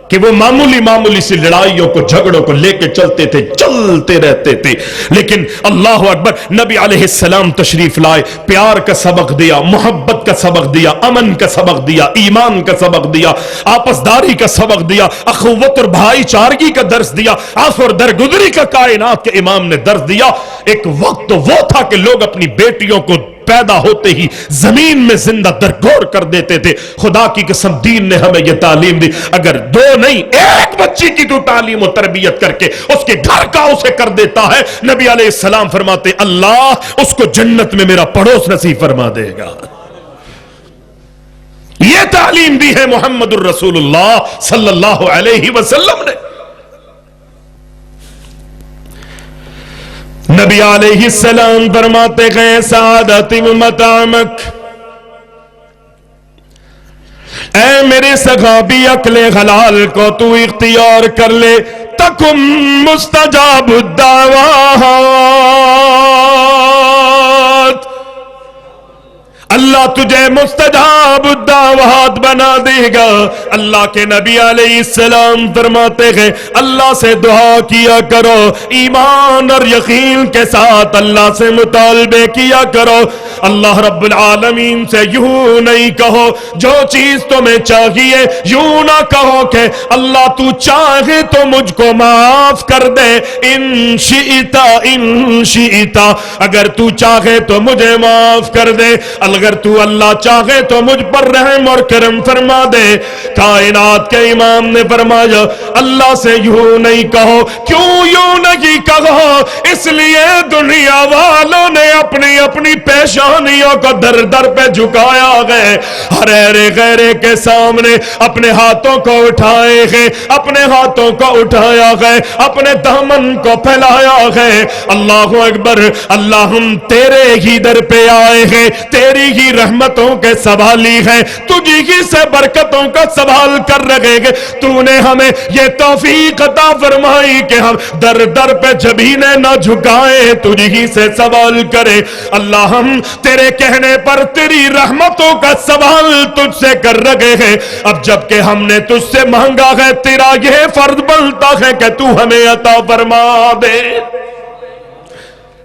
کہ وہ معمولی سی لڑائیوں کو جھگڑوں کو لے کے چلتے تھے، چلتے رہتے تھے، لیکن اللہ اکبر نبی علیہ السلام تشریف لائے، پیار کا سبق دیا، محبت کا سبق دیا، امن کا سبق دیا، ایمان کا سبق دیا، آپسداری کا سبق دیا، اخوت اور بھائی چارگی کا درس دیا، عفو اور درگزری کا کائنات کے امام نے درس دیا۔ ایک وقت وہ تھا کہ لوگ اپنی بیٹیوں کو پیدا ہوتے ہی زمین میں زندہ درگور کر دیتے تھے، خدا کی قسم دین نے ہمیں یہ تعلیم دی، اگر 2 نہیں 1 بچی کی تو تعلیم و تربیت کر کے اس کے گھر کا اسے کر دیتا ہے، نبی علیہ السلام فرماتے اللہ اس کو جنت میں میرا پڑوس نصیب فرما دے گا۔ یہ تعلیم دی ہے محمد الرسول اللہ صلی اللہ علیہ وسلم نے۔ نبی علیہ السلام فرماتے ہیں سعادت مطعمک، اے میرے صحابی عقل حلال کو تو اختیار کر لے، تکم مستجاب الدعوات، اللہ تجھے مستجاب الدعوات بنا دے گا۔ اللہ کے نبی علیہ السلام فرماتے ہیں اللہ سے دعا کیا کرو، ایمان اور یقین کے ساتھ اللہ سے مطالبے کیا کرو، اللہ رب العالمین سے یوں نہیں کہو جو چیز تمہیں چاہیے، یوں نہ کہو کہ اللہ تو چاہے تو مجھ کو معاف کر دے، ان شئتا اگر تو چاہے تو مجھے معاف کر دے، اگر تو اللہ چاہے تو مجھ پر رحم اور کرم فرما دے۔ کائنات کے امام نے فرمایا اللہ سے یوں نہیں کہو، کیوں یوں نہیں کہو؟ اس لیے دنیا والوں نے اپنی اپنی پیشانیوں کو در در پہ جھکایا گئے، ہر غیرے کے سامنے اپنے ہاتھوں کو اٹھائے گئے، اپنے ہاتھوں کو اٹھایا گئے، اپنے دامن کو پھیلایا گئے۔ اللہ اکبر، اللہ ہم تیرے ہی در پہ آئے ہیں، تیری ہی رحمتوں کے سوالی ہیں، تجھی ہی سے برکتوں کا سوال کر رہے ہیں۔ تو نے ہمیں یہ توفیق عطا فرمائی کہ ہم در در پہ جبینے نہ جھکائیں، تجھ ہی سے سوال کرے۔ اللہ ہم تیرے کہنے پر تیری رحمتوں کا سوال تجھ سے کر رہے ہیں۔ اب جب کہ ہم نے تجھ سے مانگا ہے، تیرا یہ فرض بنتا ہے کہ تو ہمیں عطا فرما دے۔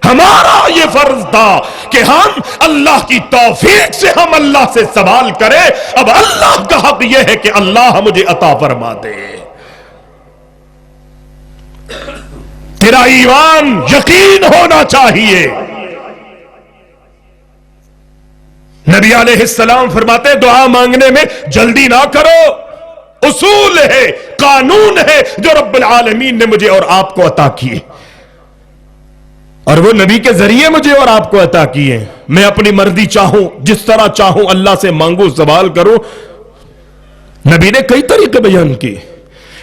ہمارا یہ فرض تھا کہ ہم اللہ کی توفیق سے ہم اللہ سے سوال کریں، اب اللہ کا حق یہ ہے کہ اللہ مجھے عطا فرما دے۔ تیرا ایمان یقین ہونا چاہیے۔ نبی علیہ السلام فرماتے دعا مانگنے میں جلدی نہ کرو، اصول ہے، قانون ہے جو رب العالمین نے مجھے اور آپ کو عطا کیے، اور وہ نبی کے ذریعے مجھے اور آپ کو عطا کیے۔ میں اپنی مرضی چاہوں، جس طرح چاہوں اللہ سے مانگوں، سوال کروں۔ نبی نے کئی طریقے بیان کیے،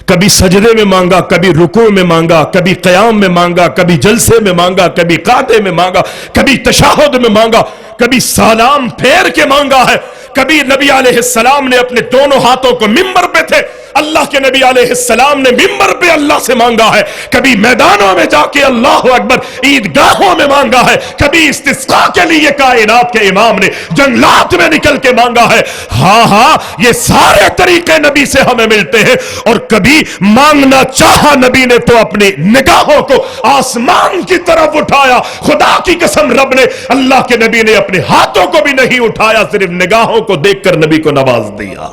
کبھی سجدے میں مانگا، کبھی رکوع میں مانگا، کبھی قیام میں مانگا، کبھی جلسے میں مانگا، کبھی قعدے میں مانگا، کبھی تشہد میں مانگا، کبھی سلام پھیر کے مانگا ہے، کبھی نبی علیہ السلام نے اپنے دونوں ہاتھوں کو ممبر پہ تھے، اللہ کے نبی علیہ السلام نے ممبر پہ اللہ سے مانگا ہے، کبھی میدانوں میں جا کے اللہ اکبر عیدگاہوں میں مانگا ہے، کبھی استسقاء کے لیے کائنات کے امام نے جنگلات میں نکل کے مانگا ہے۔ ہاں یہ سارے طریقے نبی سے ہمیں ملتے ہیں۔ اور کبھی مانگنا چاہا نبی نے تو اپنی نگاہوں کو آسمان کی طرف اٹھایا، خدا کی قسم رب نے اللہ کے نبی نے اپنے ہاتھوں کو بھی نہیں اٹھایا، صرف نگاہوں کو دیکھ کر نبی کو نواز دیا۔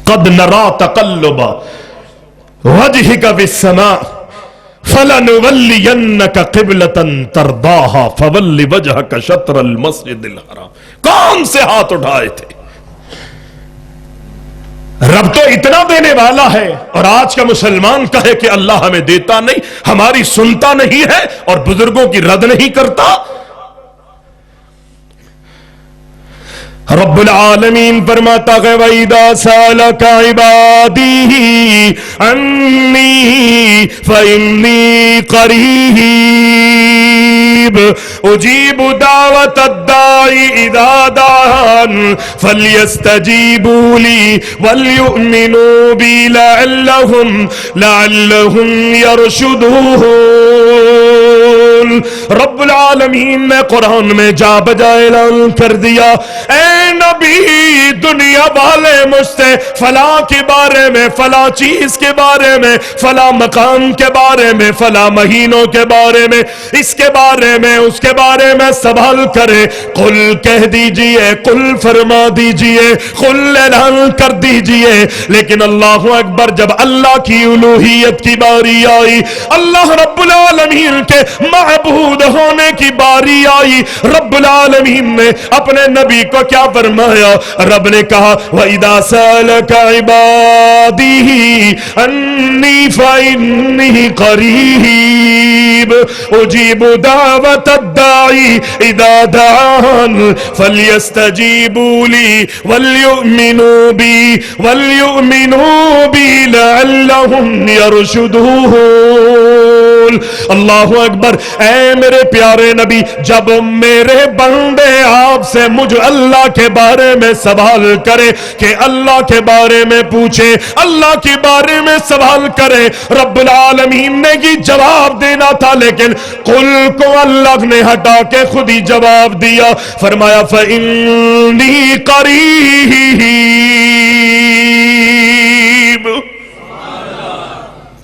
قد نرا تقلب وجهك في السماء فلنولينك قبلة ترضاها فول وجهك شطر المسجد الحرام۔ کون سے ہاتھ اٹھائے تھے؟ رب تو اتنا دینے والا ہے، اور آج کا مسلمان کہے کہ اللہ ہمیں دیتا نہیں، ہماری سنتا نہیں ہے اور بزرگوں کی رد نہیں کرتا۔ رب العالمین فرماتا ہے وَإِذَا سَأَلَكَ عِبَادِي عَنِّي فَإِنِّي قَرِيبٌ أُجِيبُ دَعْوَةَ الدَّاعِ إِذَا دَعَانِ فَلْيَسْتَجِيبُوا لِي وَلْيُؤْمِنُوا بِي لَعَلَّهُمْ يَرْشُدُونَ۔ رب العالمین نے قرآن میں جا بجا اعلان کر دیا، اے نبی دنیا والے مجھ سے فلاں کے بارے میں، فلاں چیز کے بارے میں، فلاں مقام کے بارے میں، فلاں مہینوں کے بارے میں، اس کے بارے میں، اس کے بارے میں سوال کرے۔ قل کہہ دیجئے، قل فرما دیجئے، قل اعلان کر دیجئے۔ لیکن اللہ اکبر، جب اللہ کی الوہیت کی باری آئی، اللہ رب العالمین کے معبود ہونے کی باری آئی، رب العالمین نے اپنے نبی کو کیا فرمایا؟ رب نے کہا وَإِذَا سَأَلَكَ عِبَادِي عَنِّي فَإِنِّي قَرِيبٌ أُجِيبُ دَعْوَةَ الدَّاعِ إِذَا دَعَانِ فَلْيَسْتَجِيبُوا لِي وَلْيُؤْمِنُوا بِي لَعَلَّهُمْ يَرْشُدُونَ۔ اللہ اکبر، اے میرے پیارے نبی، جب میرے بندے آپ سے مجھ اللہ کے بارے میں سوال کرے، کہ اللہ کے بارے میں پوچھے، اللہ کے بارے میں سوال کرے، رب العالمین نے یہ جواب دینا تھا، لیکن قل کو اللہ نے ہٹا کے خود ہی جواب دیا، فرمایا فَإِنِّي قَرِيبٌ۔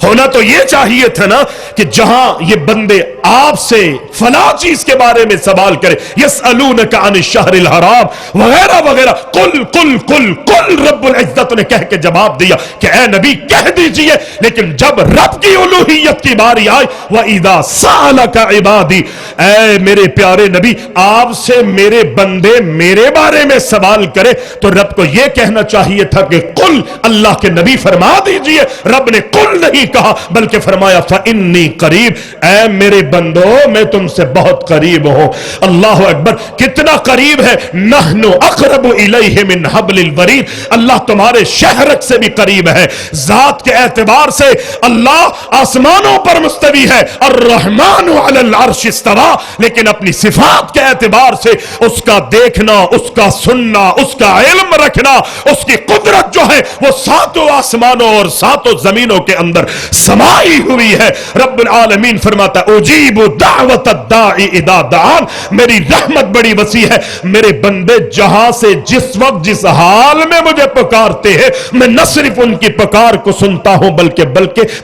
ہونا تو یہ چاہیے تھا نا کہ جہاں یہ بندے آپ سے فلاں چیز کے بارے میں سوال کرے، یسألونک عن الشہر الحرام وغیرہ وغیرہ، قل قل قل قل، رب العزت نے کہہ کے جواب دیا کہ اے نبی کہہ دیجئے۔ لیکن جب رب کی الوہیت کی باری آئی، وَإِذَا سَأَلَكَ عِبَادِي، اے میرے پیارے نبی، آپ سے میرے بندے میرے بارے میں سوال کرے، تو رب کو یہ کہنا چاہیے تھا کہ قل، اللہ کے نبی فرما دیجئے۔ رب نے قل نہیں کہا، بلکہ فرمایا فَإِنِّي منی قریب، اے میرے بندو میں تم سے بہت قریب ہوں۔ اللہ اکبر، کتنا قریب ہے، نحن اقرب الیہ من حبل الورید، اللہ تمہارے شہرک سے بھی قریب ہے۔ ذات کے اعتبار سے اللہ آسمانوں پر مستوی ہے، الرحمن علی العرش استوى، لیکن اپنی صفات کے اعتبار سے اس کا دیکھنا، اس کا سننا، اس کا علم رکھنا، اس کی قدرت جو ہے وہ ساتوں آسمانوں اور ساتوں زمینوں کے اندر سمائی ہوئی ہے۔ رب العالمین فرماتا ہے اجیب دعوت الداعی اذا دعان، میری رحمت بڑی وسیع ہے، میرے بندے جہاں سے جس وقت جس حال میں مجھے پکارتے ہیں میں نہ صرف ان کی پکار کو سنتا ہوں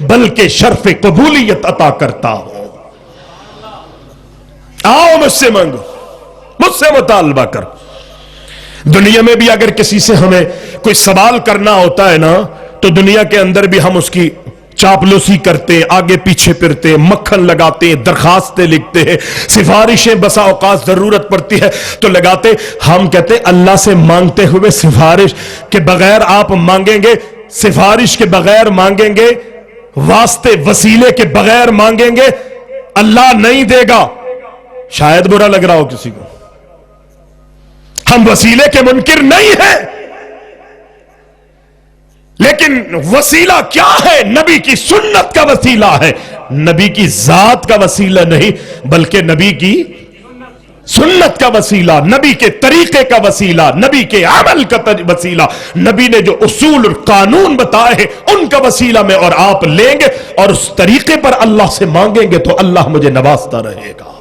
بلکہ شرف قبولیت عطا کرتا ہوں۔ آؤ مجھ سے مانگو، مجھ سے مطالبہ کر۔ دنیا میں بھی اگر کسی سے ہمیں کوئی سوال کرنا ہوتا ہے نا تو دنیا کے اندر بھی ہم اس کی چاپلوسی کرتے ہیں، آگے پیچھے پھرتے ہیں، مکھن لگاتے ہیں، درخواستیں لکھتے ہیں، سفارشیں بسا اوقات ضرورت پڑتی ہے تو لگاتے۔ ہم کہتے ہیں اللہ سے مانگتے ہوئے سفارش کے بغیر آپ مانگیں گے، سفارش کے بغیر مانگیں گے، واسطے وسیلے کے بغیر مانگیں گے، اللہ نہیں دے گا۔ شاید برا لگ رہا ہو کسی کو، ہم وسیلے کے منکر نہیں ہیں، لیکن وسیلہ کیا ہے؟ نبی کی سنت کا وسیلہ ہے، نبی کی ذات کا وسیلہ نہیں بلکہ نبی کی سنت کا وسیلہ، نبی کے طریقے کا وسیلہ، نبی کے عمل کا وسیلہ، نبی نے جو اصول اور قانون بتائے ہیں ان کا وسیلہ میں اور آپ لیں گے اور اس طریقے پر اللہ سے مانگیں گے تو اللہ مجھے نوازتا رہے گا۔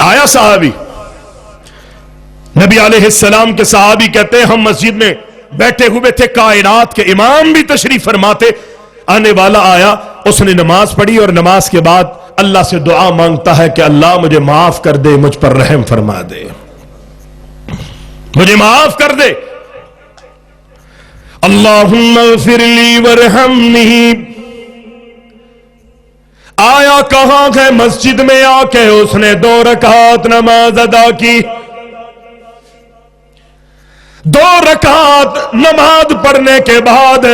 آیا صحابی، نبی علیہ السلام کے صحابی کہتے ہیں ہم مسجد میں بیٹھے ہوئے تھے، کائنات کے امام بھی تشریف فرماتے، آنے والا آیا، اس نے نماز پڑھی اور نماز کے بعد اللہ سے دعا مانگتا ہے کہ اللہ مجھے معاف کر دے، مجھ پر رحم فرما دے، مجھے معاف کر دے، اللہم اغفر لی ورحمنی۔ آیا کہاں ہے؟ مسجد میں آ کے اس نے 2 رکعت نماز ادا کی، 2 رکعت نماز پڑھنے کے بعد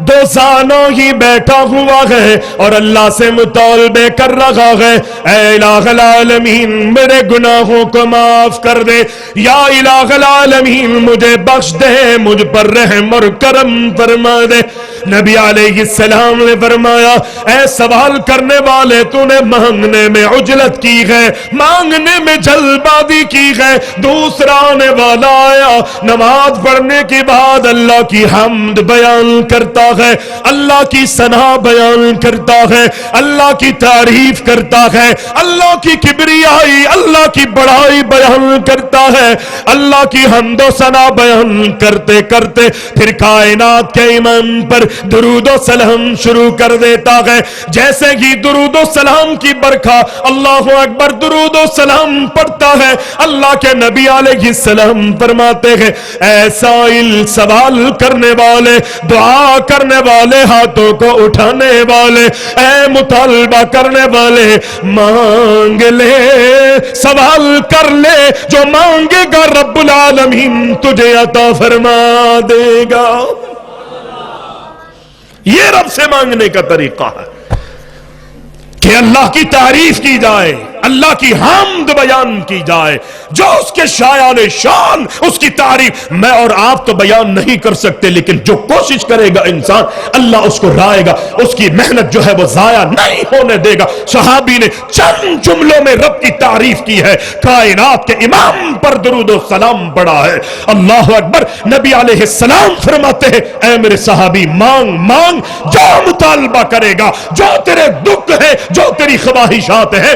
2 سالوں ہی بیٹھا ہوا ہے اور اللہ سے مطالبے کر رہا ہے، اے الہ العالمین میرے گناہوں کو معاف کر دے، یا الہ العالمین مجھے بخش دے، مجھ پر رحم اور کرم فرما دے۔ نبی علیہ السلام نے فرمایا اے سوال کرنے والے، تو نے مانگنے میں عجلت کی ہے، مانگنے میں جلد بازی کی ہے۔ دوسرا آنے والا آیا، نماز پڑھنے کے بعد اللہ کی حمد بیان کرتا ہے، اللہ کی ثنا بیان کرتا ہے، اللہ کی تعریف کرتا ہے، اللہ کی کبریائی، اللہ کی بڑائی بیان کرتا ہے، اللہ کی حمد و ثنا بیان کرتے کرتے پھر کائنات کے امام پر درود و سلام شروع کر دیتا ہے۔ جیسے ہی درود و سلام کی برکھا، اللہ اکبر، درود و سلام پڑھتا ہے، اللہ کے نبی علیہ السلام فرماتے ہیں اے سائل، سوال کرنے والے، دعا کرنے والے، ہاتھوں کو اٹھانے والے، اے مطالبہ کرنے والے، مانگ لے، سوال کر لے، جو مانگے گا رب العالمین تجھے عطا فرما دے گا۔ یہ رب سے مانگنے کا طریقہ ہے کہ اللہ کی تعریف کی جائے، اللہ کی حمد بیان کی جائے، جو اس کے شایان شان، اس کی تعریف میں اور آپ تو بیان نہیں کر سکتے، لیکن جو کوشش کرے گا انسان اللہ اس کو رائے گا، اس کی محنت جو ہے وہ ضائع نہیں ہونے دے گا۔ صحابی نے چند جملوں میں رب کی تعریف کی ہے، کائنات کے امام پر درود و سلام پڑھا ہے۔ اللہ اکبر۔ نبی علیہ السلام فرماتے ہیں اے میرے صحابی، مانگ مانگ، جو مطالبہ کرے گا، جو تیرے دکھ ہے، جو تیری خواہشات ہے،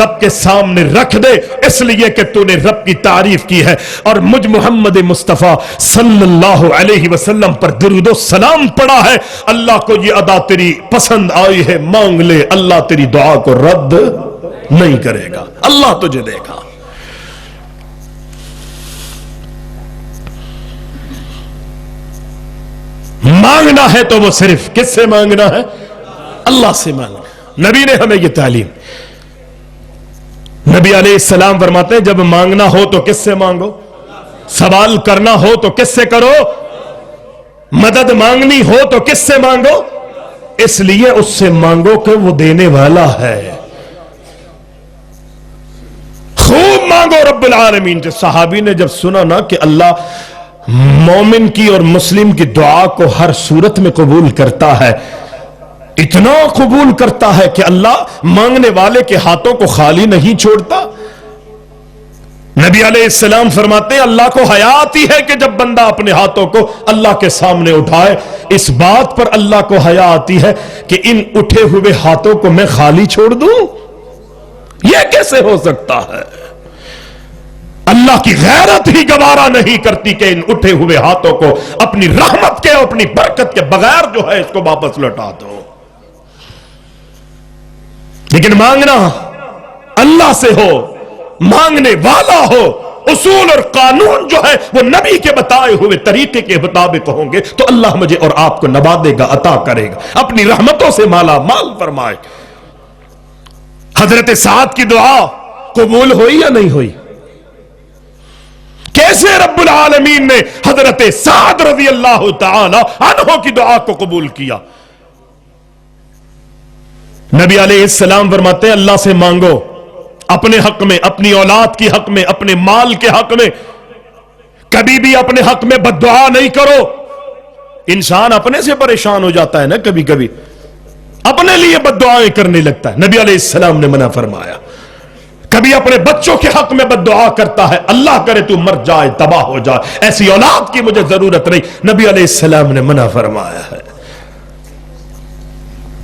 رب کے سامنے رکھ دے، اس لیے کہ تو نے رب کی تعریف کی ہے اور مجھ محمد مصطفیٰ صلی اللہ علیہ وسلم پر درود و سلام پڑھا ہے۔ اللہ کو یہ ادا تیری پسند آئی ہے، مانگ لے، اللہ تیری دعا کو رد نہیں کرے گا، اللہ تجھے دے گا۔ مانگنا ہے تو وہ صرف کس سے مانگنا ہے؟ اللہ سے مانگنا۔ نبی نے ہمیں یہ تعلیم، نبی علیہ السلام فرماتے ہیں جب مانگنا ہو تو کس سے مانگو، سوال کرنا ہو تو کس سے کرو، مدد مانگنی ہو تو کس سے مانگو، اس لیے اس سے مانگو کہ وہ دینے والا ہے. خوب مانگو رب العالمین سے. صحابی نے جب سنا نا کہ اللہ مومن کی اور مسلم کی دعا کو ہر صورت میں قبول کرتا ہے, اتنا قبول کرتا ہے کہ اللہ مانگنے والے کے ہاتھوں کو خالی نہیں چھوڑتا. نبی علیہ السلام فرماتے ہیں اللہ کو حیا آتی ہے کہ جب بندہ اپنے ہاتھوں کو اللہ کے سامنے اٹھائے. اس بات پر اللہ کو حیا آتی ہے کہ ان اٹھے ہوئے ہاتھوں کو میں خالی چھوڑ دوں. یہ کیسے ہو سکتا ہے؟ اللہ کی غیرت ہی گوارا نہیں کرتی کہ ان اٹھے ہوئے ہاتھوں کو اپنی رحمت کے اور اپنی برکت کے بغیر جو ہے اس کو واپس لوٹا دو. لیکن مانگنا اللہ سے ہو, مانگنے والا ہو, اصول اور قانون جو ہے وہ نبی کے بتائے ہوئے طریقے کے مطابق ہوں گے تو اللہ مجھے اور آپ کو نوازے گا, عطا کرے گا, اپنی رحمتوں سے مالا مال فرمائے. حضرت سعد کی دعا قبول ہوئی یا نہیں ہوئی؟ کیسے رب العالمین نے حضرت سعد رضی اللہ تعالی عنہ کی دعا کو قبول کیا؟ نبی علیہ السلام فرماتے ہیں اللہ سے مانگو اپنے حق میں, اپنی اولاد کی حق میں, اپنے مال کے حق میں. کبھی بھی اپنے حق میں بد دعا نہیں کرو. انسان اپنے سے پریشان ہو جاتا ہے نا, کبھی کبھی اپنے لیے بد دعائیں کرنے لگتا ہے. نبی علیہ السلام نے منع فرمایا. کبھی اپنے بچوں کے حق میں بد دعا کرتا ہے, اللہ کرے تو مر جائے, تباہ ہو جائے, ایسی اولاد کی مجھے ضرورت نہیں. نبی علیہ السلام نے منع فرمایا ہے.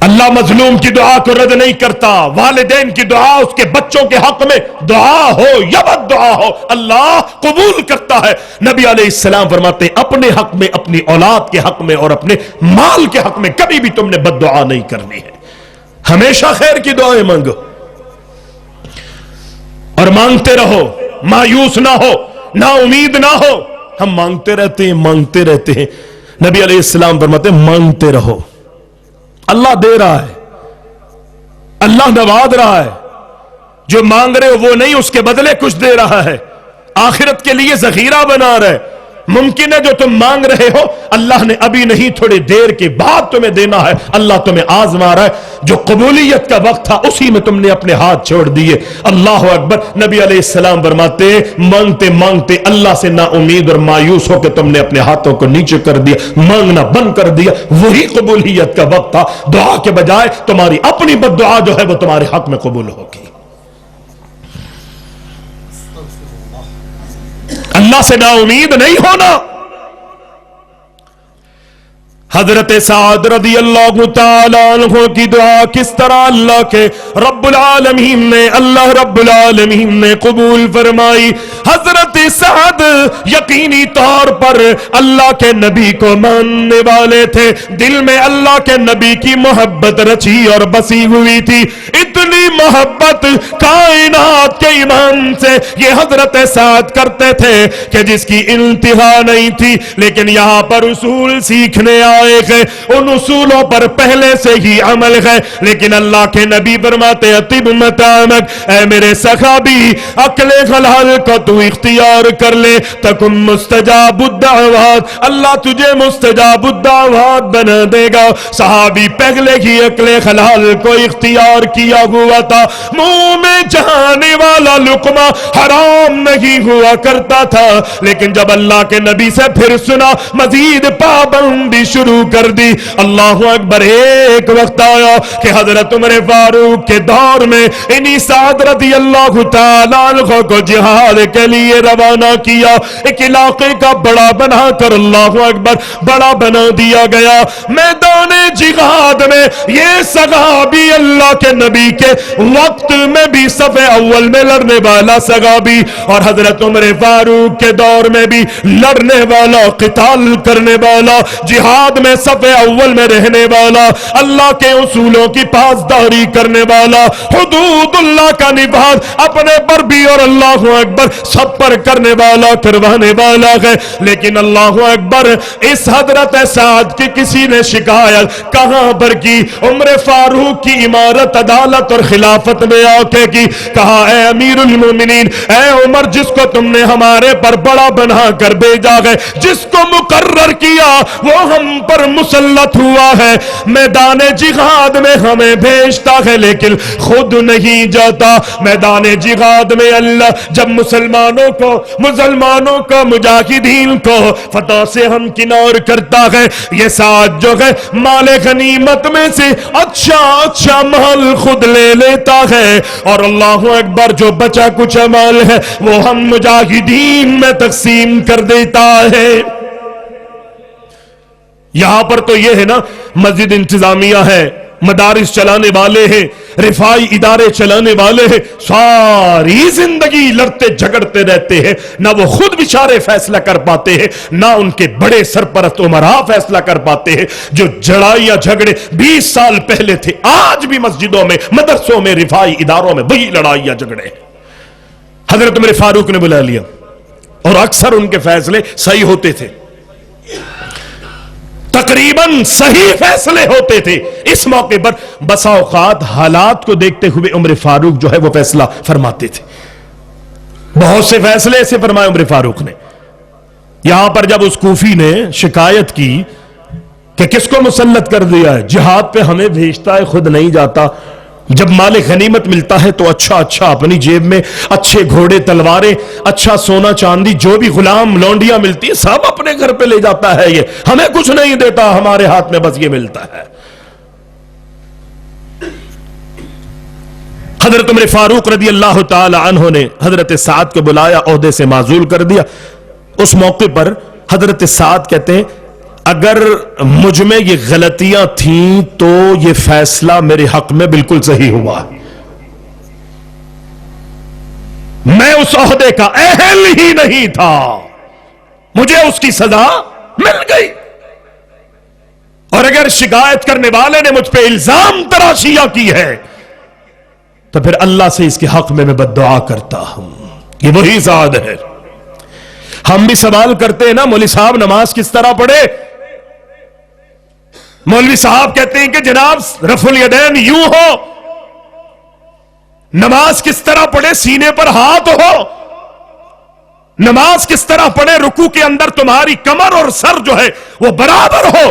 اللہ مظلوم کی دعا کو رد نہیں کرتا. والدین کی دعا اس کے بچوں کے حق میں دعا ہو یا بد دعا ہو اللہ قبول کرتا ہے. نبی علیہ السلام فرماتے ہیں اپنے حق میں, اپنی اولاد کے حق میں اور اپنے مال کے حق میں کبھی بھی تم نے بد دعا نہیں کرنی ہے. ہمیشہ خیر کی دعائیں مانگو اور مانگتے رہو, مایوس نہ ہو, نا امید نہ ہو. ہم مانگتے رہتے ہیں. نبی علیہ السلام فرماتے ہیں مانگتے رہو, اللہ دے رہا ہے, اللہ نواز رہا ہے. جو مانگ رہے ہو وہ نہیں, اس کے بدلے کچھ دے رہا ہے, آخرت کے لیے ذخیرہ بنا رہا ہے. ممکن ہے جو تم مانگ رہے ہو اللہ نے ابھی نہیں, تھوڑی دیر کے بعد تمہیں دینا ہے. اللہ تمہیں آزما رہا ہے. جو قبولیت کا وقت تھا اسی میں تم نے اپنے ہاتھ چھوڑ دیے. اللہ اکبر. نبی علیہ السلام فرماتے مانگتے مانگتے اللہ سے نا امید اور مایوس ہو کے تم نے اپنے ہاتھوں کو نیچے کر دیا, مانگنا بند کر دیا. وہی قبولیت کا وقت تھا. دعا کے بجائے تمہاری اپنی بد دعا جو ہے وہ تمہارے حق میں قبول ہوگی. اللہ سے نا امید نہیں ہونا. حضرت سعد رضی اللہ تعالیٰ عنہ کی دعا کس طرح اللہ کے رب العالمین نے قبول فرمائی. حضرت سعد یقینی طور پر اللہ کے نبی کو ماننے والے تھے. دل میں اللہ کے نبی کی محبت رچی اور بسی ہوئی تھی. اتنی محبت کائنات کے امام سے یہ حضرت سعد کرتے تھے کہ جس کی انتہا نہیں تھی. لیکن یہاں پر اصول سیکھنے آئے گئے, ان اصولوں پر پہلے سے ہی عمل ہے. لیکن اللہ کے نبی فرماتے اطب مطامک, اے میرے صحابی عقل حلال کو تو اختیار کر لے, تکن مستجاب الدعوات, اللہ تجھے مستجاب الدعوات بنا دے گا. صحابی پہلے ہی عقل حلال کو اختیار کیا ہوا تھا. منہ میں جانے والا لقمہ حرام نہیں ہوا کرتا تھا. لیکن جب اللہ کے نبی سے پھر سنا مزید پابندی شروع کر دی. اللہ اکبر. ایک وقت آیا کہ حضرت عمر فاروق کے دور میں انہی سعد رضی اللہ تعالیٰ عنہ کو جہاد کے لیے روانہ کیا. ایک علاقے کا بڑا بنا کر اللہ اکبر بڑا بنا دیا گیا. میدان جہاد میں یہ صحابی اللہ کے نبی کے وقت میں بھی صف اول میں لڑنے والا صحابی, اور حضرت عمر فاروق کے دور میں بھی لڑنے والا, قتال کرنے والا, جہاد میں صف اول میں رہنے والا, اللہ کے اصولوں کی پاسداری کرنے والا, حدود اللہ کا نفاذ اپنے پر بھی اور اللہ اکبر سب پر کرنے والا, کروانے والا ہے. لیکن اللہ اکبر اس حضرت سعد کی کسی نے شکایت کہاں پر کی؟ عمر فاروق کی عمارت, عدالت اور خلافت خلافت میں آکے کی، کہا اے امیر المومنین، اے عمر، جس کو تم نے ہمارے پر بڑا بنا کر بھیجا ہے، جس کو مقرر کیا وہ ہم پر مسلط ہوا ہے، میدان جہاد میں ہمیں بھیجتا ہے لیکن خود نہیں جاتا۔ میدان جہاد میں اللہ جب مسلمانوں کو مجاہدین کو فتح سے ہم کنار کرتا ہے، یہ ساتھ جو ہے مال غنیمت میں سے اچھا مال خود لے لیتا ہے، اور اللہ اکبر جو بچا کچھ مال ہے وہ ہم مجاہدین میں تقسیم کر دیتا ہے۔ یہاں پر تو یہ ہے نا، مسجد انتظامیہ ہے، مدارس چلانے والے ہیں، رفاعی ادارے چلانے والے ہیں، ساری زندگی لڑتے جھگڑتے رہتے ہیں، نہ وہ خود بیچارے فیصلہ کر پاتے ہیں، نہ ان کے بڑے سرپرست امراء فیصلہ کر پاتے ہیں۔ جو لڑائیاں جھگڑے 20 سال پہلے تھے، آج بھی مسجدوں میں، مدرسوں میں، رفاعی اداروں میں وہی لڑائیاں جھگڑے۔ حضرت عمر فاروق نے بلا لیا اور اکثر ان کے فیصلے صحیح ہوتے تھے، تقریباً صحیح فیصلے ہوتے تھے۔ اس موقع پر بسا اوقات حالات کو دیکھتے ہوئے عمر فاروق جو ہے وہ فیصلہ فرماتے تھے۔ بہت سے فیصلے ایسے فرمائے عمر فاروق نے۔ یہاں پر جب اس کوفی نے شکایت کی کہ کس کو مسلط کر دیا ہے، جہاد پہ ہمیں بھیجتا ہے خود نہیں جاتا، جب مال غنیمت ملتا ہے تو اچھا اپنی جیب میں اچھے گھوڑے تلواریں، اچھا سونا چاندی، جو بھی غلام لونڈیاں ملتی ہیں سب اپنے گھر پہ لے جاتا ہے، یہ ہمیں کچھ نہیں دیتا، ہمارے ہاتھ میں بس یہ ملتا ہے۔ حضرت عمر فاروق رضی اللہ تعالی عنہ نے حضرت سعد کو بلایا، عہدے سے معزول کر دیا۔ اس موقع پر حضرت سعد کہتے ہیں اگر مجھ میں یہ غلطیاں تھیں تو یہ فیصلہ میرے حق میں بالکل صحیح ہوا، میں اس عہدے کا اہل ہی نہیں تھا، مجھے اس کی سزا مل گئی، اور اگر شکایت کرنے والے نے مجھ پہ الزام تراشیاں کی ہے تو پھر اللہ سے اس کے حق میں بد دعا کرتا ہوں۔ یہ وہی سعد ہے۔ ہم بھی سوال کرتے ہیں نا، مولوی صاحب نماز کس طرح پڑھے؟ مولوی صاحب کہتے ہیں کہ جناب رفع الیدین یوں ہو، نماز کس طرح پڑھے؟ سینے پر ہاتھ ہو۔ نماز کس طرح پڑھے؟ رکوع کے اندر تمہاری کمر اور سر جو ہے وہ برابر ہو،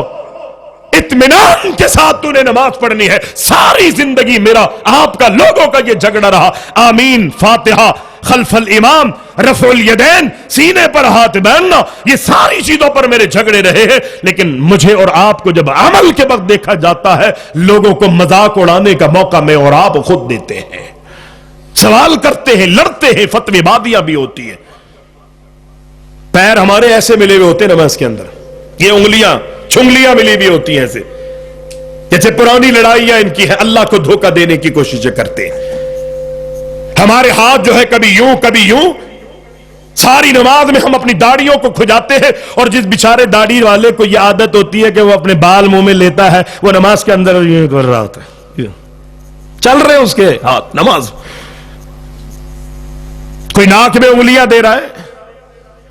اطمینان کے ساتھ تو نے نماز پڑھنی ہے۔ ساری زندگی میرا آپ کا لوگوں کا یہ جھگڑا رہا، آمین، فاتحہ، خلف الامام، رفع الیدین، سینے پر ہاتھ باندھنا، یہ ساری چیزوں پر میرے جھگڑے رہے ہیں، لیکن مجھے اور آپ کو جب عمل کے وقت دیکھا جاتا ہے، لوگوں کو مذاق اڑانے کا موقع میں اور آپ خود دیتے ہیں، سوال کرتے ہیں، لڑتے ہیں، فتوی بازیاں بھی ہوتی ہیں۔ پیر ہمارے ایسے ملے ہوئے ہوتے ہیں نماز کے اندر، یہ انگلیاں چھنگلیاں ملی بھی ہوتی ہیں ایسے، جیسے پرانی لڑائیاں ان کی ہے، اللہ کو دھوکہ دینے کی کوششیں کرتے ہیں۔ ہمارے ہاتھ جو ہے کبھی یوں، ساری نماز میں ہم اپنی داڑھیوں کو کھجاتے ہیں، اور جس بیچارے داڑھی والے کو یہ عادت ہوتی ہے کہ وہ اپنے بال منہ میں لیتا ہے، وہ نماز کے اندر یہ کر رہا ہوتا ہے، چل رہے اس کے ہاتھ نماز، کوئی ناک میں انگلیاں دے رہا ہے،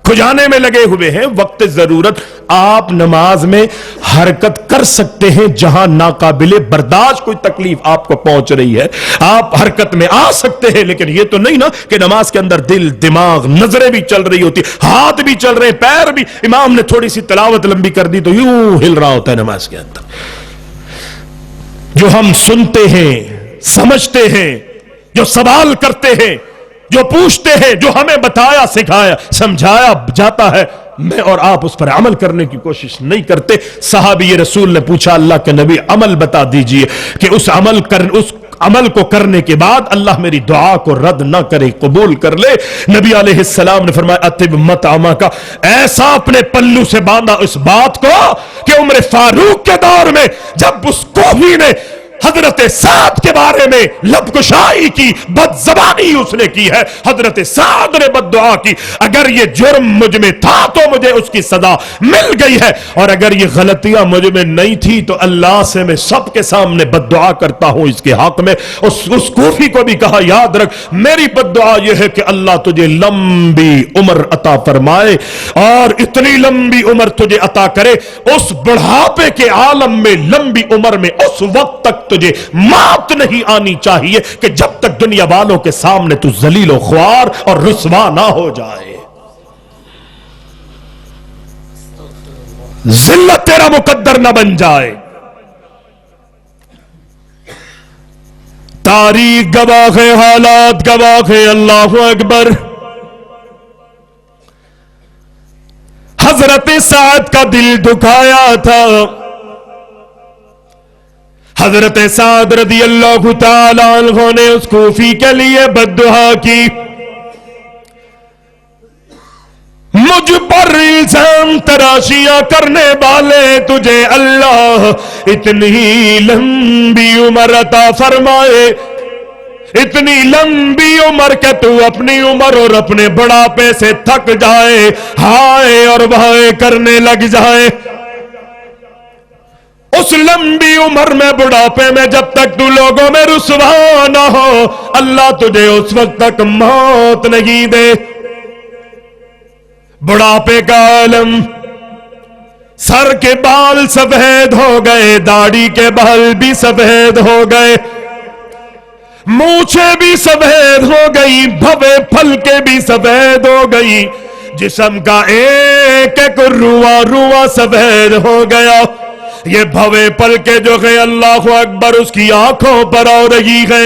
کھجانے میں لگے ہوئے ہیں۔ وقت ضرورت آپ نماز میں حرکت کر سکتے ہیں، جہاں ناقابل برداشت کوئی تکلیف آپ کو پہنچ رہی ہے آپ حرکت میں آ سکتے ہیں، لیکن یہ تو نہیں نا کہ نماز کے اندر دل، دماغ، نظریں بھی چل رہی ہوتی، ہاتھ بھی چل رہے، پیر بھی، امام نے تھوڑی سی تلاوت لمبی کر دی تو یوں ہل رہا ہوتا ہے نماز کے اندر۔ جو ہم سنتے ہیں، سمجھتے ہیں، جو سوال کرتے ہیں، جو پوچھتے ہیں، جو ہمیں بتایا، سکھایا، سمجھایا جاتا ہے، میں اور آپ اس پر عمل کرنے کی کوشش نہیں کرتے۔ صحابی رسول نے پوچھا اللہ کے نبی عمل بتا دیجئے کہ اس عمل کو کرنے کے بعد اللہ میری دعا کو رد نہ کرے، قبول کر لے۔ نبی علیہ السلام نے فرمایا اطب مطعمہ کا، ایسا اپنے پلو سے باندھا اس بات کو کہ عمر فاروق کے دور میں جب اس کوفی نے حضرت سعد کے بارے میں لب کشائی کی، بد زبانی اس نے کی ہے، حضرت سعد نے بد دعا کی، اگر یہ جرم مجھ میں تھا تو مجھے اس کی سزا مل گئی ہے، اور اگر یہ غلطیاں مجھ میں نہیں تھی تو اللہ سے میں سب کے سامنے بد دعا کرتا ہوں اس کے حق میں۔ اس کوفی کو بھی کہا یاد رکھ، میری بد دعا یہ ہے کہ اللہ تجھے لمبی عمر عطا فرمائے، اور اتنی لمبی عمر تجھے عطا کرے اس بڑھاپے کے عالم میں، لمبی عمر میں، اس وقت تک تجھے موت نہیں آنی چاہیے کہ جب تک دنیا والوں کے سامنے تو ذلیل و خوار اور رسوا نہ ہو جائے. ذلت تیرا مقدر نہ بن جائے. تاریخ گواہ ہے، حالات گواہ ہے. اللہ اکبر. حضرت سعد کا دل دکھایا تھا. حضرت سعد رضی اللہ تعالی عنہ نے اس کوفی کے لیے بد دعا کی. مجھ پر الزام تراشیاں کرنے والے تجھے اللہ اتنی لمبی عمر عطا فرمائے، اتنی لمبی عمر کہ تو اپنی عمر اور اپنے بڑھاپے سے تھک جائے، ہائے اور بھائے کرنے لگ جائے. اس لمبی عمر میں بڑھاپے میں جب تک تو لوگوں میں رسوا نہ ہو، اللہ تجھے اس وقت تک موت نہیں دے. بڑھاپے کا عالم، سر کے بال سفید ہو گئے، داڑھی کے بال بھی سفید ہو گئے، مونچھیں بھی سفید ہو گئی، بھوے پھل کے بھی سفید ہو گئی، جسم کا ایک ایک رواں رواں سفید ہو گیا. یہ بھوے پل کے جو ہے اللہ اکبر اس کی آنکھوں پر آ رہی ہے.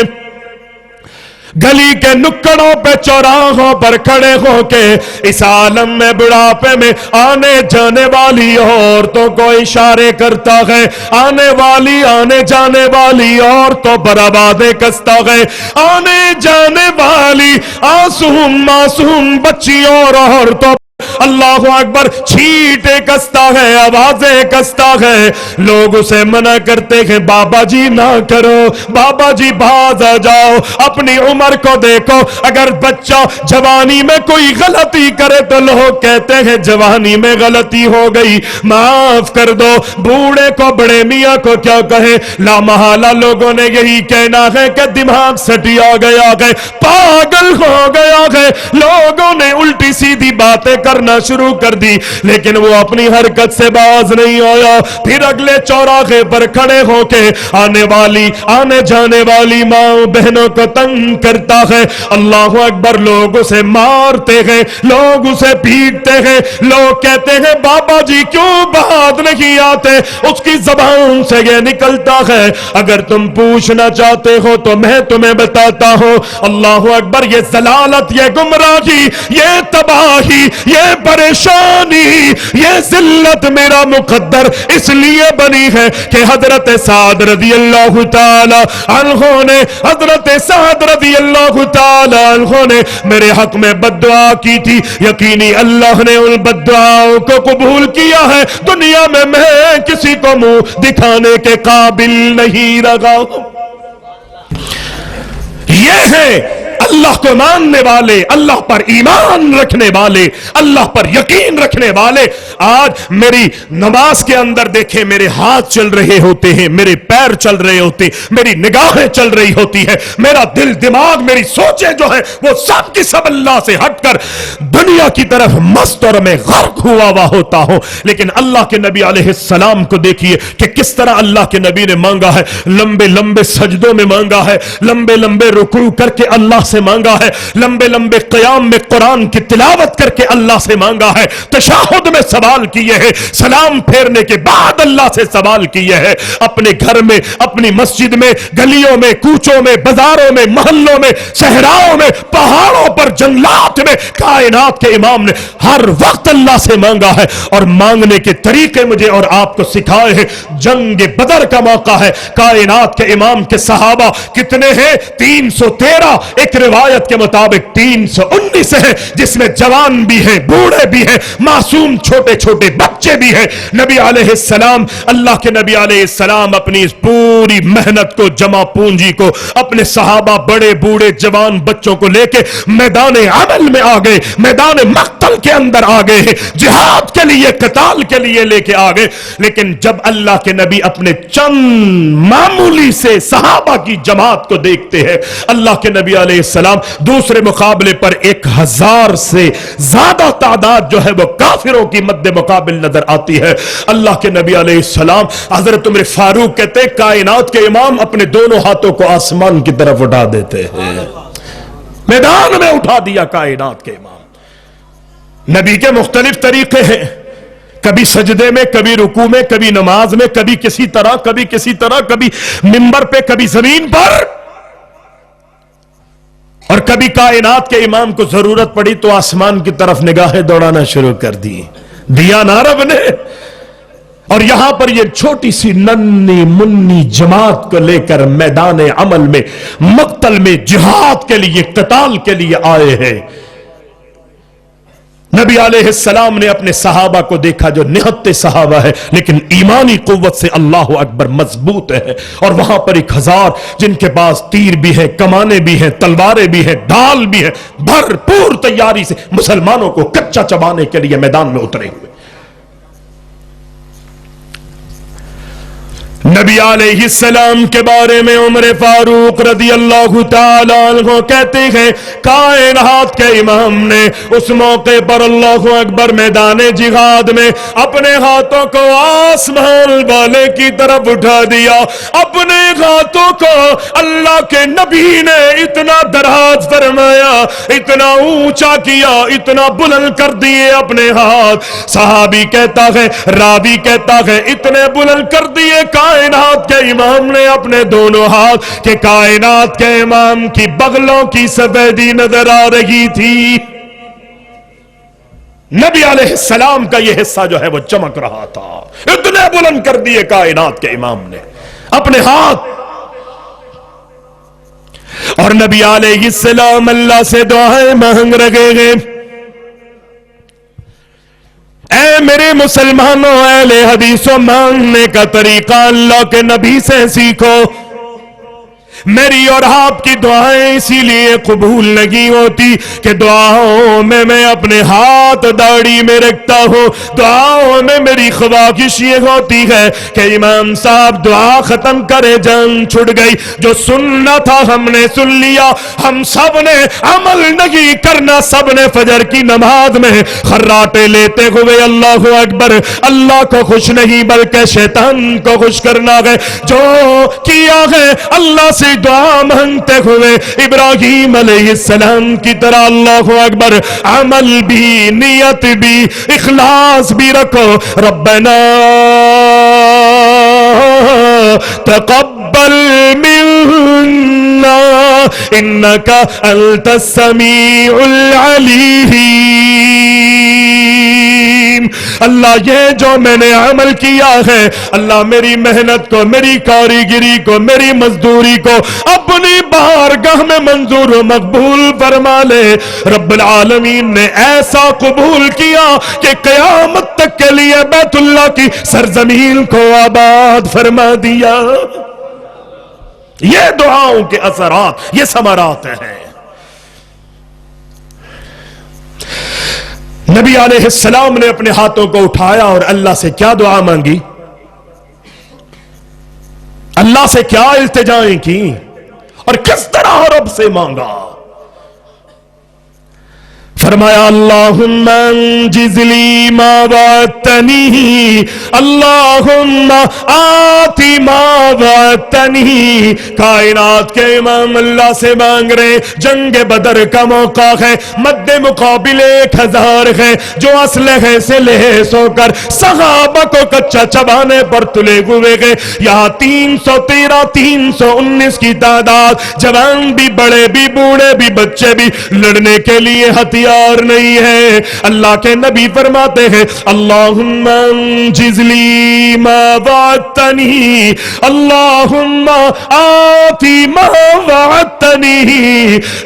گلی کے نکڑوں پہ چوراہوں پر کھڑے ہو کے اس عالم میں بڑھاپے میں آنے جانے والی عورتوں کو اشارے کرتا ہے، آنے والی آنے جانے والی عورتوں پر آوازیں کستا ہے، آنے جانے والی معصوم معصوم بچیوں اور عورتوں اللہ اکبر چھیٹے کستا ہے، آوازیں کستا ہے. لوگ اسے منع کرتے ہیں، بابا جی نہ کرو، بابا جی باز آ جاؤ، اپنی عمر کو دیکھو. اگر بچہ جوانی میں کوئی غلطی کرے تو لوگ کہتے ہیں جوانی میں غلطی ہو گئی معاف کر دو. بوڑھے کو بڑے میاں کو کیا کہے، لا محالہ لوگوں نے یہی کہنا ہے کہ دماغ سٹیا گیا ہے، پاگل ہو گیا ہے. لوگوں نے الٹی سیدھی باتیں کرنا شروع کر دی، لیکن وہ اپنی حرکت سے باز نہیں آیا. پھر اگلے چوراہے پر کھڑے ہو کے آنے والی آنے جانے والی ماں بہنوں کو تنگ کرتا ہے. اللہ اکبر. لوگ اسے مارتے ہیں، لوگ اسے پیٹتے ہیں، لوگ کہتے ہیں بابا جی کیوں باز نہیں آتے. اس کی زبان سے یہ نکلتا ہے، اگر تم پوچھنا چاہتے ہو تو میں تمہیں بتاتا ہوں. اللہ اکبر. یہ ضلالت، یہ گمراہی، یہ تباہی، یہ پریشانی، یہ ذلت میرا مقدر اس لیے بنی ہے کہ حضرت سعد رضی اللہ تعالی عنہ نے حضرت سعد رضی اللہ تعالی عنہ نے میرے حق میں بد دعا کی تھی. یقینی اللہ نے ان بد دعاؤں کو قبول کیا ہے. دنیا میں کسی کو منہ دکھانے کے قابل نہیں رہا. یہ ہے اللہ کو ماننے والے، اللہ پر ایمان رکھنے والے، اللہ پر یقین رکھنے والے. آج میری نماز کے اندر دیکھیں، میرے ہاتھ چل رہے ہوتے ہیں، میرے پیر چل رہے ہوتے ہیں، میری نگاہیں چل رہی ہوتی ہے، میرا دل دماغ میری سوچیں جو ہے وہ سب کی سب اللہ سے ہٹ کر دنیا کی طرف مست اور میں غرق ہوا ہوتا ہوں. لیکن اللہ کے نبی علیہ السلام کو دیکھیے کہ کس طرح اللہ کے نبی نے مانگا ہے. لمبے لمبے سجدوں میں مانگا ہے، لمبے لمبے رکوع کر کے اللہ سے مانگا ہے، لمبے لمبے قیام میں قرآن کی تلاوت کر کے اللہ سے مانگا ہے، تشہد میں سوال کیے ہیں، سلام پھیرنے کے بعد اللہ سے سوال کیے ہیں. اپنے گھر میں، اپنی مسجد میں، گلیوں میں، کوچوں میں، بازاروں میں، محلوں میں، صحراؤں میں، پہاڑوں پر، جنگلات میں، کائنات کے امام نے ہر وقت اللہ سے مانگا ہے. اور مانگنے کے طریقے مجھے اور آپ کو سکھائے ہیں. جنگ بدر کا موقع ہے، کائنات کے امام کے صحابہ کتنے ہیں؟ 313. ایک روایت کے مطابق 319 ہے، جس میں جوان بھی ہیں، بوڑھے بھی ہیں، معصوم چھوٹے چھوٹے بچے بھی ہیں. نبی علیہ السلام، اللہ کے نبی علیہ السلام اپنی اس پوری محنت کو، جمع پونجی کو، اپنے صحابہ بڑے بوڑھے جوان بچوں کو لے کے میدان عمل میں آ گئے. میدان میدان مقتل کے اندر آ گئے ہیں، جہاد کے لیے، قتال کے لیے لے کے آ گئے. لیکن جب اللہ کے نبی اپنے چند معمولی سے صحابہ کی جماعت کو دیکھتے ہیں، اللہ کے نبی علیہ السلام دوسرے مقابلے پر 1000 سے زیادہ تعداد جو ہے وہ کافروں کی مد مقابل نظر آتی ہے. اللہ کے نبی علیہ السلام حضرت عمر فاروق کہتے ہیں کائنات کے امام اپنے دونوں ہاتھوں کو آسمان کی طرف اٹھا دیتے ہیں. میدان میں اٹھا دیا کائنات کے امام. نبی کے مختلف طریقے ہیں، کبھی سجدے میں، کبھی رکوع میں، کبھی نماز میں، کبھی کسی طرح، کبھی کسی طرح، کبھی منبر پہ، کبھی زمین پر، اور کبھی کائنات کے امام کو ضرورت پڑی تو آسمان کی طرف نگاہیں دوڑانا شروع کر دی. دیا نا رب نے. اور یہاں پر یہ چھوٹی سی ننھی منی جماعت کو لے کر میدان عمل میں، مقتل میں، جہاد کے لیے، قتال کے لیے آئے ہیں. نبی علیہ السلام نے اپنے صحابہ کو دیکھا جو نہتے صحابہ ہے لیکن ایمانی قوت سے اللہ اکبر مضبوط ہے. اور وہاں پر 1000 جن کے پاس تیر بھی ہیں، کمانے بھی ہیں، تلواریں بھی ہیں، ڈھال بھی ہیں، بھرپور تیاری سے مسلمانوں کو کچا چبانے کے لیے میدان میں اترے ہوئے. نبی علیہ السلام کے بارے میں عمر فاروق رضی اللہ تعالی عنہ کہتے ہیں کائنات کے امام نے اس موقع پر اللہ اکبر میدان جہاد میں اپنے ہاتھوں کو آسمان والے کی طرف اٹھا دیا. اپنے ہاتھوں کو اللہ کے نبی نے اتنا دراز فرمایا، اتنا اونچا کیا، اتنا بلند کر دیے اپنے ہاتھ. صحابی کہتا ہے، راوی کہتا ہے اتنے بلند کر دیے کائنات کے امام نے اپنے دونوں ہاتھ کہ کائنات کے امام کی بغلوں کی سفیدی نظر آ رہی تھی. نبی علیہ السلام کا یہ حصہ جو ہے وہ چمک رہا تھا. اتنے بلند کر دیے کائنات کے امام نے اپنے ہاتھ. اور نبی علیہ السلام اللہ سے دعائیں مانگ رہے ہیں، اے میرے مسلمانوں، اہل حدیثوں، مانگنے کا طریقہ اللہ کے نبی سے سیکھو. میری اور آپ کی دعائیں اسی لیے قبول نہیں ہوتی کہ دعاؤں میں اپنے ہاتھ داڑھی میں رکھتا ہوں. دعاؤں میں میری خواہش یہ ہوتی ہے کہ امام صاحب دعا ختم کرے، جان چھڑ گئی، جو سننا تھا ہم نے سن لیا، ہم سب نے عمل نہیں کرنا. سب نے فجر کی نماز میں خراٹے لیتے ہوئے اللہ اکبر، اللہ کو خوش نہیں بلکہ شیطان کو خوش کرنا ہے. جو کیا ہے اللہ سے دعا مانگتے ہوئے ابراہیم علیہ السلام کی طرح اللہ اکبر، عمل بھی، نیت بھی، اخلاص بھی رکھو. ربنا تقبل منا انک انت السمیع العلیم. اللہ یہ جو میں نے عمل کیا ہے، اللہ میری محنت کو، میری کاریگری کو، میری مزدوری کو اپنی بارگاہ میں منظور و مقبول فرما لے. رب العالمین نے ایسا قبول کیا کہ قیامت تک کے لیے بیت اللہ کی سرزمین کو آباد فرما دیا. یہ دعاؤں کے اثرات، یہ ثمرات ہیں. نبی علیہ السلام نے اپنے ہاتھوں کو اٹھایا اور اللہ سے کیا دعا مانگی، اللہ سے کیا التجائیں کی اور کس طرح رب سے مانگا. فرمایا اللہم انجز لی ما وعدتنی، اللہم آتی ما وعدتنی. کائنات کے امام اللہ سے مانگ رہے، جنگ بدر کا موقع ہے، مد مقابل 1000 ہے جو اسلحے سے لیس ہو کر صحابہ کو کچا چبانے پر تلے ہوئے گئے. یہاں 313 319 کی تعداد، جوان بھی، بڑے بھی، بوڑھے بھی، بچے بھی، لڑنے کے لیے ہتھیار نہیں ہے. اللہ کے نبی فرماتے ہیں اللہم انجز لی ما وعدتنی، اللہم آتی ما وعدتنی.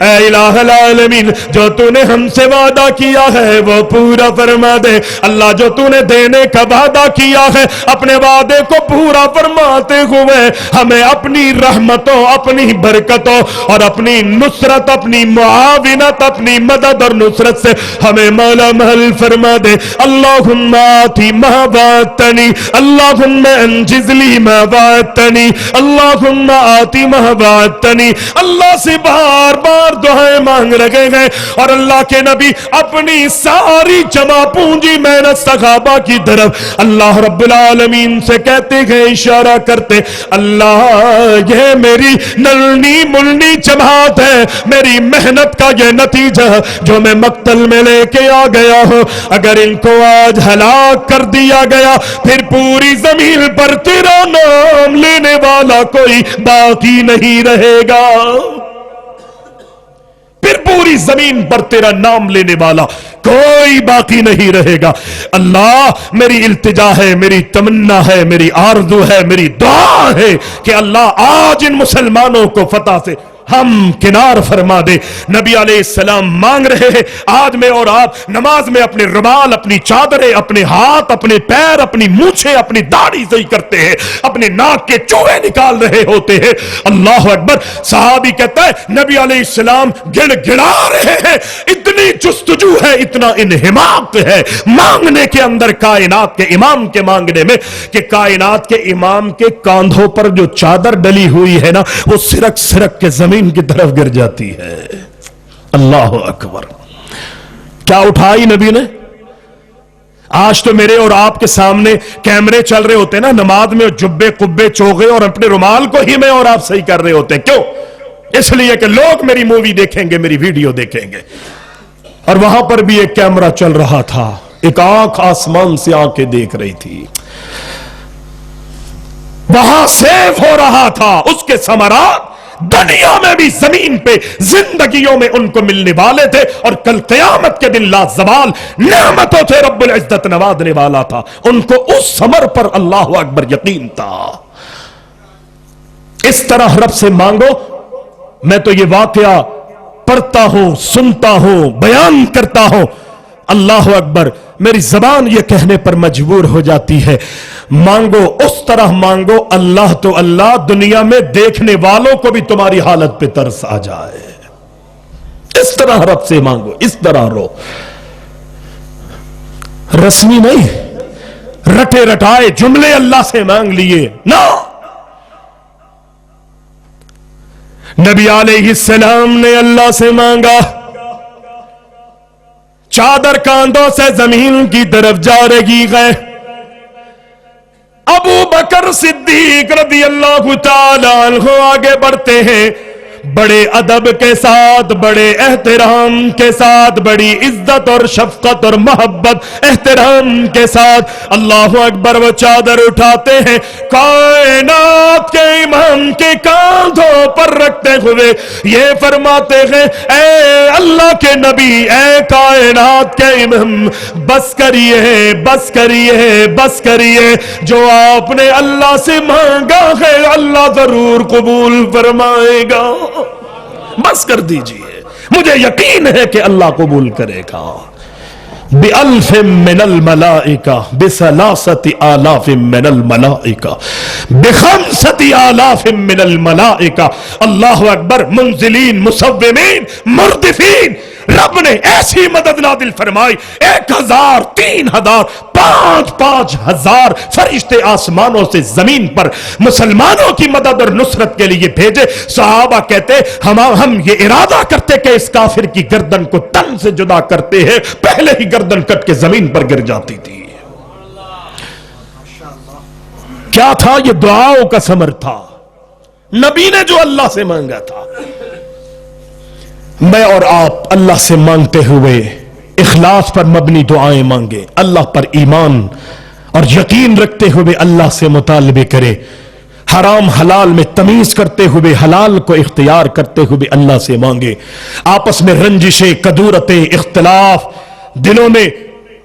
اے الہ العالمین، جو تو نے ہم سے وعدہ کیا ہے وہ پورا فرما دے. اللہ جو تو نے دینے کا وعدہ کیا ہے اپنے وعدے کو پورا فرماتے ہوئے ہمیں اپنی رحمتوں، اپنی برکتوں اور اپنی نصرت، اپنی معاونت، اپنی مدد اور نصرت نصرت سے ہمیں مالا مال فرما دے. اللہم آتی ما وعدتنی، اللہم انجز لی ما وعدتنی، اللہم آتی ما وعدتنی. اللہ سے بار بار دعائیں مانگ رہے ہیں اور اللہ کے نبی اپنی ساری جمع پونجی محنت صحابہ کی طرف اللہ رب العالمین سے کہتے ہیں، اشارہ کرتے، اللہ یہ میری نلنی ملنی جماعت ہے، میری محنت کا یہ نتیجہ جو میں مقتل میں لے کے آ گیا ہوں، اگر ان کو آج ہلاک کر دیا گیا پھر پوری زمین پر تیرا نام لینے والا کوئی باقی نہیں رہے گا. پھر پوری زمین پر تیرا نام لینے والا کوئی باقی نہیں رہے گا. اللہ میری التجا ہے، میری تمنا ہے، میری آرزو ہے، میری دعا ہے کہ اللہ آج ان مسلمانوں کو فتح سے ہم کنار فرما دے. نبی علیہ السلام مانگ رہے ہیں. آج میں اور آپ نماز میں اپنے رومال، اپنی چادریں، اپنے ہاتھ، اپنے پیر، اپنی مونچھیں، اپنی داڑھی صحیح کرتے ہیں، اپنے ناک کے چوہے نکال رہے ہوتے ہیں. اللہ اکبر. صحابی کہتا ہے نبی علیہ السلام گڑ گڑا رہے ہیں. اتنی جستجو ہے، اتنا انہماک ہے مانگنے کے اندر کائنات کے امام کے مانگنے میں کہ کائنات کے امام کے کاندھوں پر جو چادر ڈلی ہوئی ہے نا وہ سرک سرک کے زمین کی طرف گر جاتی ہے. اللہ اکبر. کیا اٹھائی نبی نے؟ آج تو میرے اور آپ کے سامنے کیمرے چل رہے ہوتے ہیں نا نماز میں، جبے قبے چوغے اور اپنے رومال کو ہی میں اور آپ صحیح کر رہے ہوتے ہیں. کیوں؟ اس لیے کہ لوگ میری مووی دیکھیں گے، میری ویڈیو دیکھیں گے. اور وہاں پر بھی ایک کیمرہ چل رہا تھا، ایک آنکھ آسمان سے آنکھیں دیکھ رہی تھی، وہاں سیف ہو رہا تھا. اس کے ثمرات دنیا میں بھی زمین پہ زندگیوں میں ان کو ملنے والے تھے اور کل قیامت کے دن لا زوال نعمتوں سے رب العزت نوازنے والا تھا. ان کو اس ثمر پر اللہ اکبر یقین تھا. اس طرح رب سے مانگو. میں تو یہ واقعہ پڑھتا ہوں، سنتا ہوں، بیان کرتا ہوں. اللہ اکبر. میری زبان یہ کہنے پر مجبور ہو جاتی ہے، مانگو اس طرح مانگو اللہ تو اللہ دنیا میں دیکھنے والوں کو بھی تمہاری حالت پہ ترس آ جائے. اس طرح رب سے مانگو، اس طرح رو. رسمی نہیں، رٹے رٹائے جملے اللہ سے مانگ لیے نہ. نبی علیہ السلام نے اللہ سے مانگا، چادر کاندھوں سے زمین کی طرف جا رہی ہے. ابو بکر صدیق رضی اللہ تعالی عنہ آگے بڑھتے ہیں، بڑے ادب کے ساتھ، بڑے احترام کے ساتھ، بڑی عزت اور شفقت اور محبت احترام کے ساتھ اللہ اکبر وہ چادر اٹھاتے ہیں، کائنات کے امام کے کاندھوں پر رکھتے ہوئے یہ فرماتے ہیں، اے اللہ کے نبی، اے کائنات کے امام، بس کریے، بس کریے، بس کریے. جو آپ نے اللہ سے مانگا ہے اللہ ضرور قبول فرمائے گا. بس کر دیجئے، مجھے یقین ہے کہ اللہ قبول کرے گا. بِأَلْفٍ مِّنَ الْمَلَائِكَةِ بِثَلَاثَةِ آلَافٍ مِّنَ الْمَلَائِكَةِ بِخَمْسَةِ آلَافٍ مِّنَ الْمَلَائِكَةِ. اللہ اکبر. منزلین، مصومین، مردفین. رب نے ایسی مدد نازل فرمائی، 1000، 3000، 5,000 فرشتے آسمانوں سے زمین پر مسلمانوں کی مدد اور نصرت کے لیے بھیجے. صحابہ کہتے ہم یہ ارادہ کرتے کہ اس کافر کی گردن کو تن سے جدا کرتے ہیں، پہلے ہی گردن کٹ کے زمین پر گر جاتی تھی. کیا تھا؟ یہ دعاؤں کا ثمر تھا. نبی نے جو اللہ سے مانگا تھا. میں اور آپ اللہ سے مانگتے ہوئے اخلاص پر مبنی دعائیں مانگے، اللہ پر ایمان اور یقین رکھتے ہوئے اللہ سے مطالبے کرے، حرام حلال میں تمیز کرتے ہوئے حلال کو اختیار کرتے ہوئے اللہ سے مانگے. آپس میں رنجشیں، کدورتیں، اختلاف دلوں میں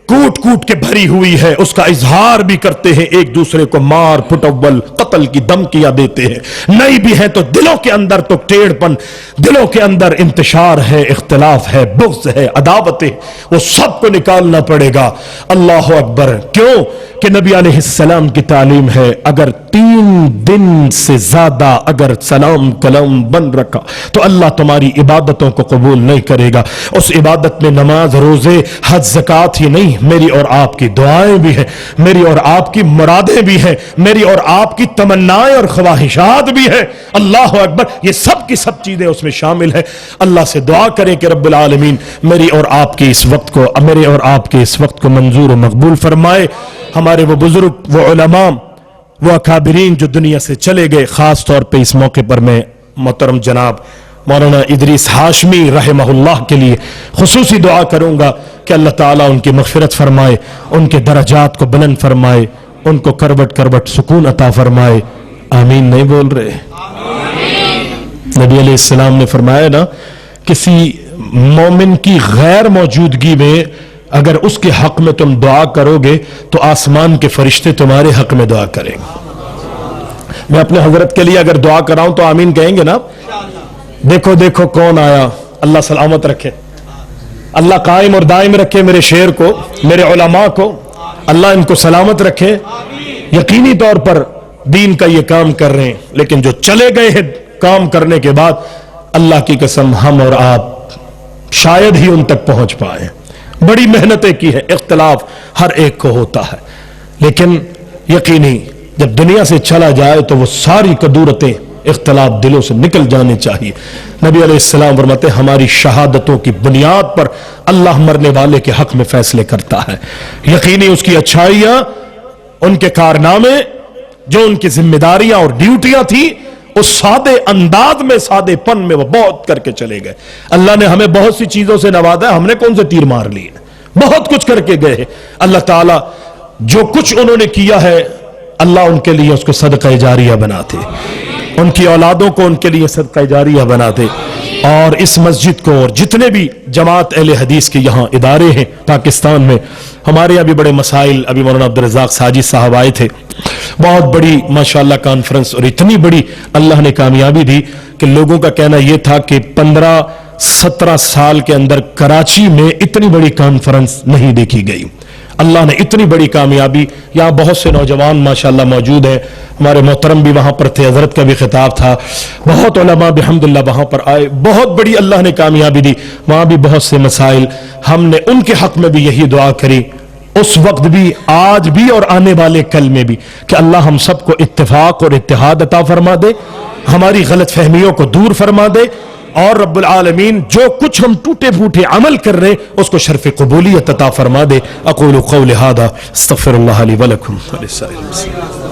کوٹ کوٹ کے بھری ہوئی ہے، اس کا اظہار بھی کرتے ہیں، ایک دوسرے کو مار پٹول قتل کی دھمکیاں دیتے ہیں. نہیں بھی ہے تو دلوں کے اندر تو ٹیڑھ پن، دلوں کے اندر انتشار ہے، اختلاف ہے، بغض ہے، عداوت ہے، وہ سب کو نکالنا پڑے گا۔ اللہ اکبر! کیوں کہ نبی علیہ السلام کی تعلیم ہے اگر 3 دن سے زیادہ اگر سلام کلام بن رکھا تو اللہ تمہاری عبادتوں کو قبول نہیں کرے گا۔ اس عبادت میں نماز، روزے، حج، زکوٰۃ ہی نہیں، میری اور آپ کی دعائیں بھی ہیں، میری اور آپ کی مرادیں بھی ہیں، میری اور آپ کی تمنائیں اور خواہشات بھی ہیں۔ اللہ اکبر! یہ سب کی سب چیزیں اس میں شامل ہیں۔ اللہ سے دعا کریں کہ رب العالمین میری اور آپ کے اس وقت کو، میرے اور آپ کے اس وقت کو منظور و مقبول فرمائے۔ ہمارے وہ بزرگ، وہ علماء، وہ اکابرین جو دنیا سے چلے گئے، خاص طور پہ اس موقع پر میں محترم جناب مولانا ادریس ہاشمی رحمہ اللہ کے لیے خصوصی دعا کروں گا کہ اللہ تعالیٰ ان کی مغفرت فرمائے، ان کے درجات کو بلند فرمائے، ان کو کروٹ کروٹ سکون عطا فرمائے۔ آمین نہیں بول رہے؟ نبی علیہ السلام نے فرمایا نا، کسی مومن کی غیر موجودگی میں اگر اس کے حق میں تم دعا کرو گے تو آسمان کے فرشتے تمہارے حق میں دعا کریں گے۔ میں اپنے حضرت کے لیے اگر دعا کراؤں تو آمین کہیں گے نا؟ دیکھو دیکھو کون آیا، اللہ سلامت رکھے، اللہ قائم اور دائم رکھے میرے شعر کو، میرے علماء کو، اللہ ان کو سلامت رکھے۔ یقینی طور پر دین کا یہ کام کر رہے ہیں، لیکن جو چلے گئے ہیں کام کرنے کے بعد، اللہ کی قسم ہم اور آپ شاید ہی ان تک پہنچ پائے۔ بڑی محنتیں کی ہے، اختلاف ہر ایک کو ہوتا ہے، لیکن یقینی جب دنیا سے چلا جائے تو وہ ساری کدورتیں، اختلاف دلوں سے نکل جانے چاہیے۔ نبی علیہ السلام فرماتے ہیں ہماری شہادتوں کی بنیاد پر اللہ مرنے والے کے حق میں فیصلے کرتا ہے۔ یقینی اس کی اچھائیاں، ان کے کارنامے، جو ان کی ذمہ داریاں اور ڈیوٹیاں تھیں، اس سادے انداز میں، سادے پن میں وہ بہت کر کے چلے گئے۔ اللہ نے ہمیں بہت سی چیزوں سے نوازا، ہم نے کون سے تیر مار لیے؟ بہت کچھ کر کے گئے۔ اللہ تعالیٰ جو کچھ انہوں نے کیا ہے، اللہ ان کے لیے اس کو صدقہ جاریہ بناتے، ان کی اولادوں کو ان کے لیے صدقہ جاریہ بناتے، اور اس مسجد کو اور جتنے بھی جماعت اہل حدیث کے یہاں ادارے ہیں پاکستان میں، ہمارے یہاں بھی بڑے مسائل، ابھی مولانا عبدالرزاق ساجد صاحب آئے تھے، بہت بڑی ماشاءاللہ کانفرنس، اور اتنی بڑی اللہ نے کامیابی دی کہ لوگوں کا کہنا یہ تھا کہ 15-17 سال کے اندر کراچی میں اتنی بڑی کانفرنس نہیں دیکھی گئی۔ اللہ نے اتنی بڑی کامیابی، یہاں بہت سے نوجوان ماشاءاللہ موجود ہیں، ہمارے محترم بھی وہاں پر تھے، حضرت کا بھی خطاب تھا، بہت علماء بحمداللہ وہاں پر آئے، بہت بڑی اللہ نے کامیابی دی، وہاں بھی بہت سے مسائل، ہم نے ان کے حق میں بھی یہی دعا کری، اس وقت بھی، آج بھی، اور آنے والے کل میں بھی، کہ اللہ ہم سب کو اتفاق اور اتحاد عطا فرما دے، ہماری غلط فہمیوں کو دور فرما دے، اور رب العالمین جو کچھ ہم ٹوٹے پھوٹے عمل کر رہے اس کو شرف قبولیت عطا فرما دے۔ اقول قولی ھذا استغفر اللہ لی ولکم ولسائر المسلمین۔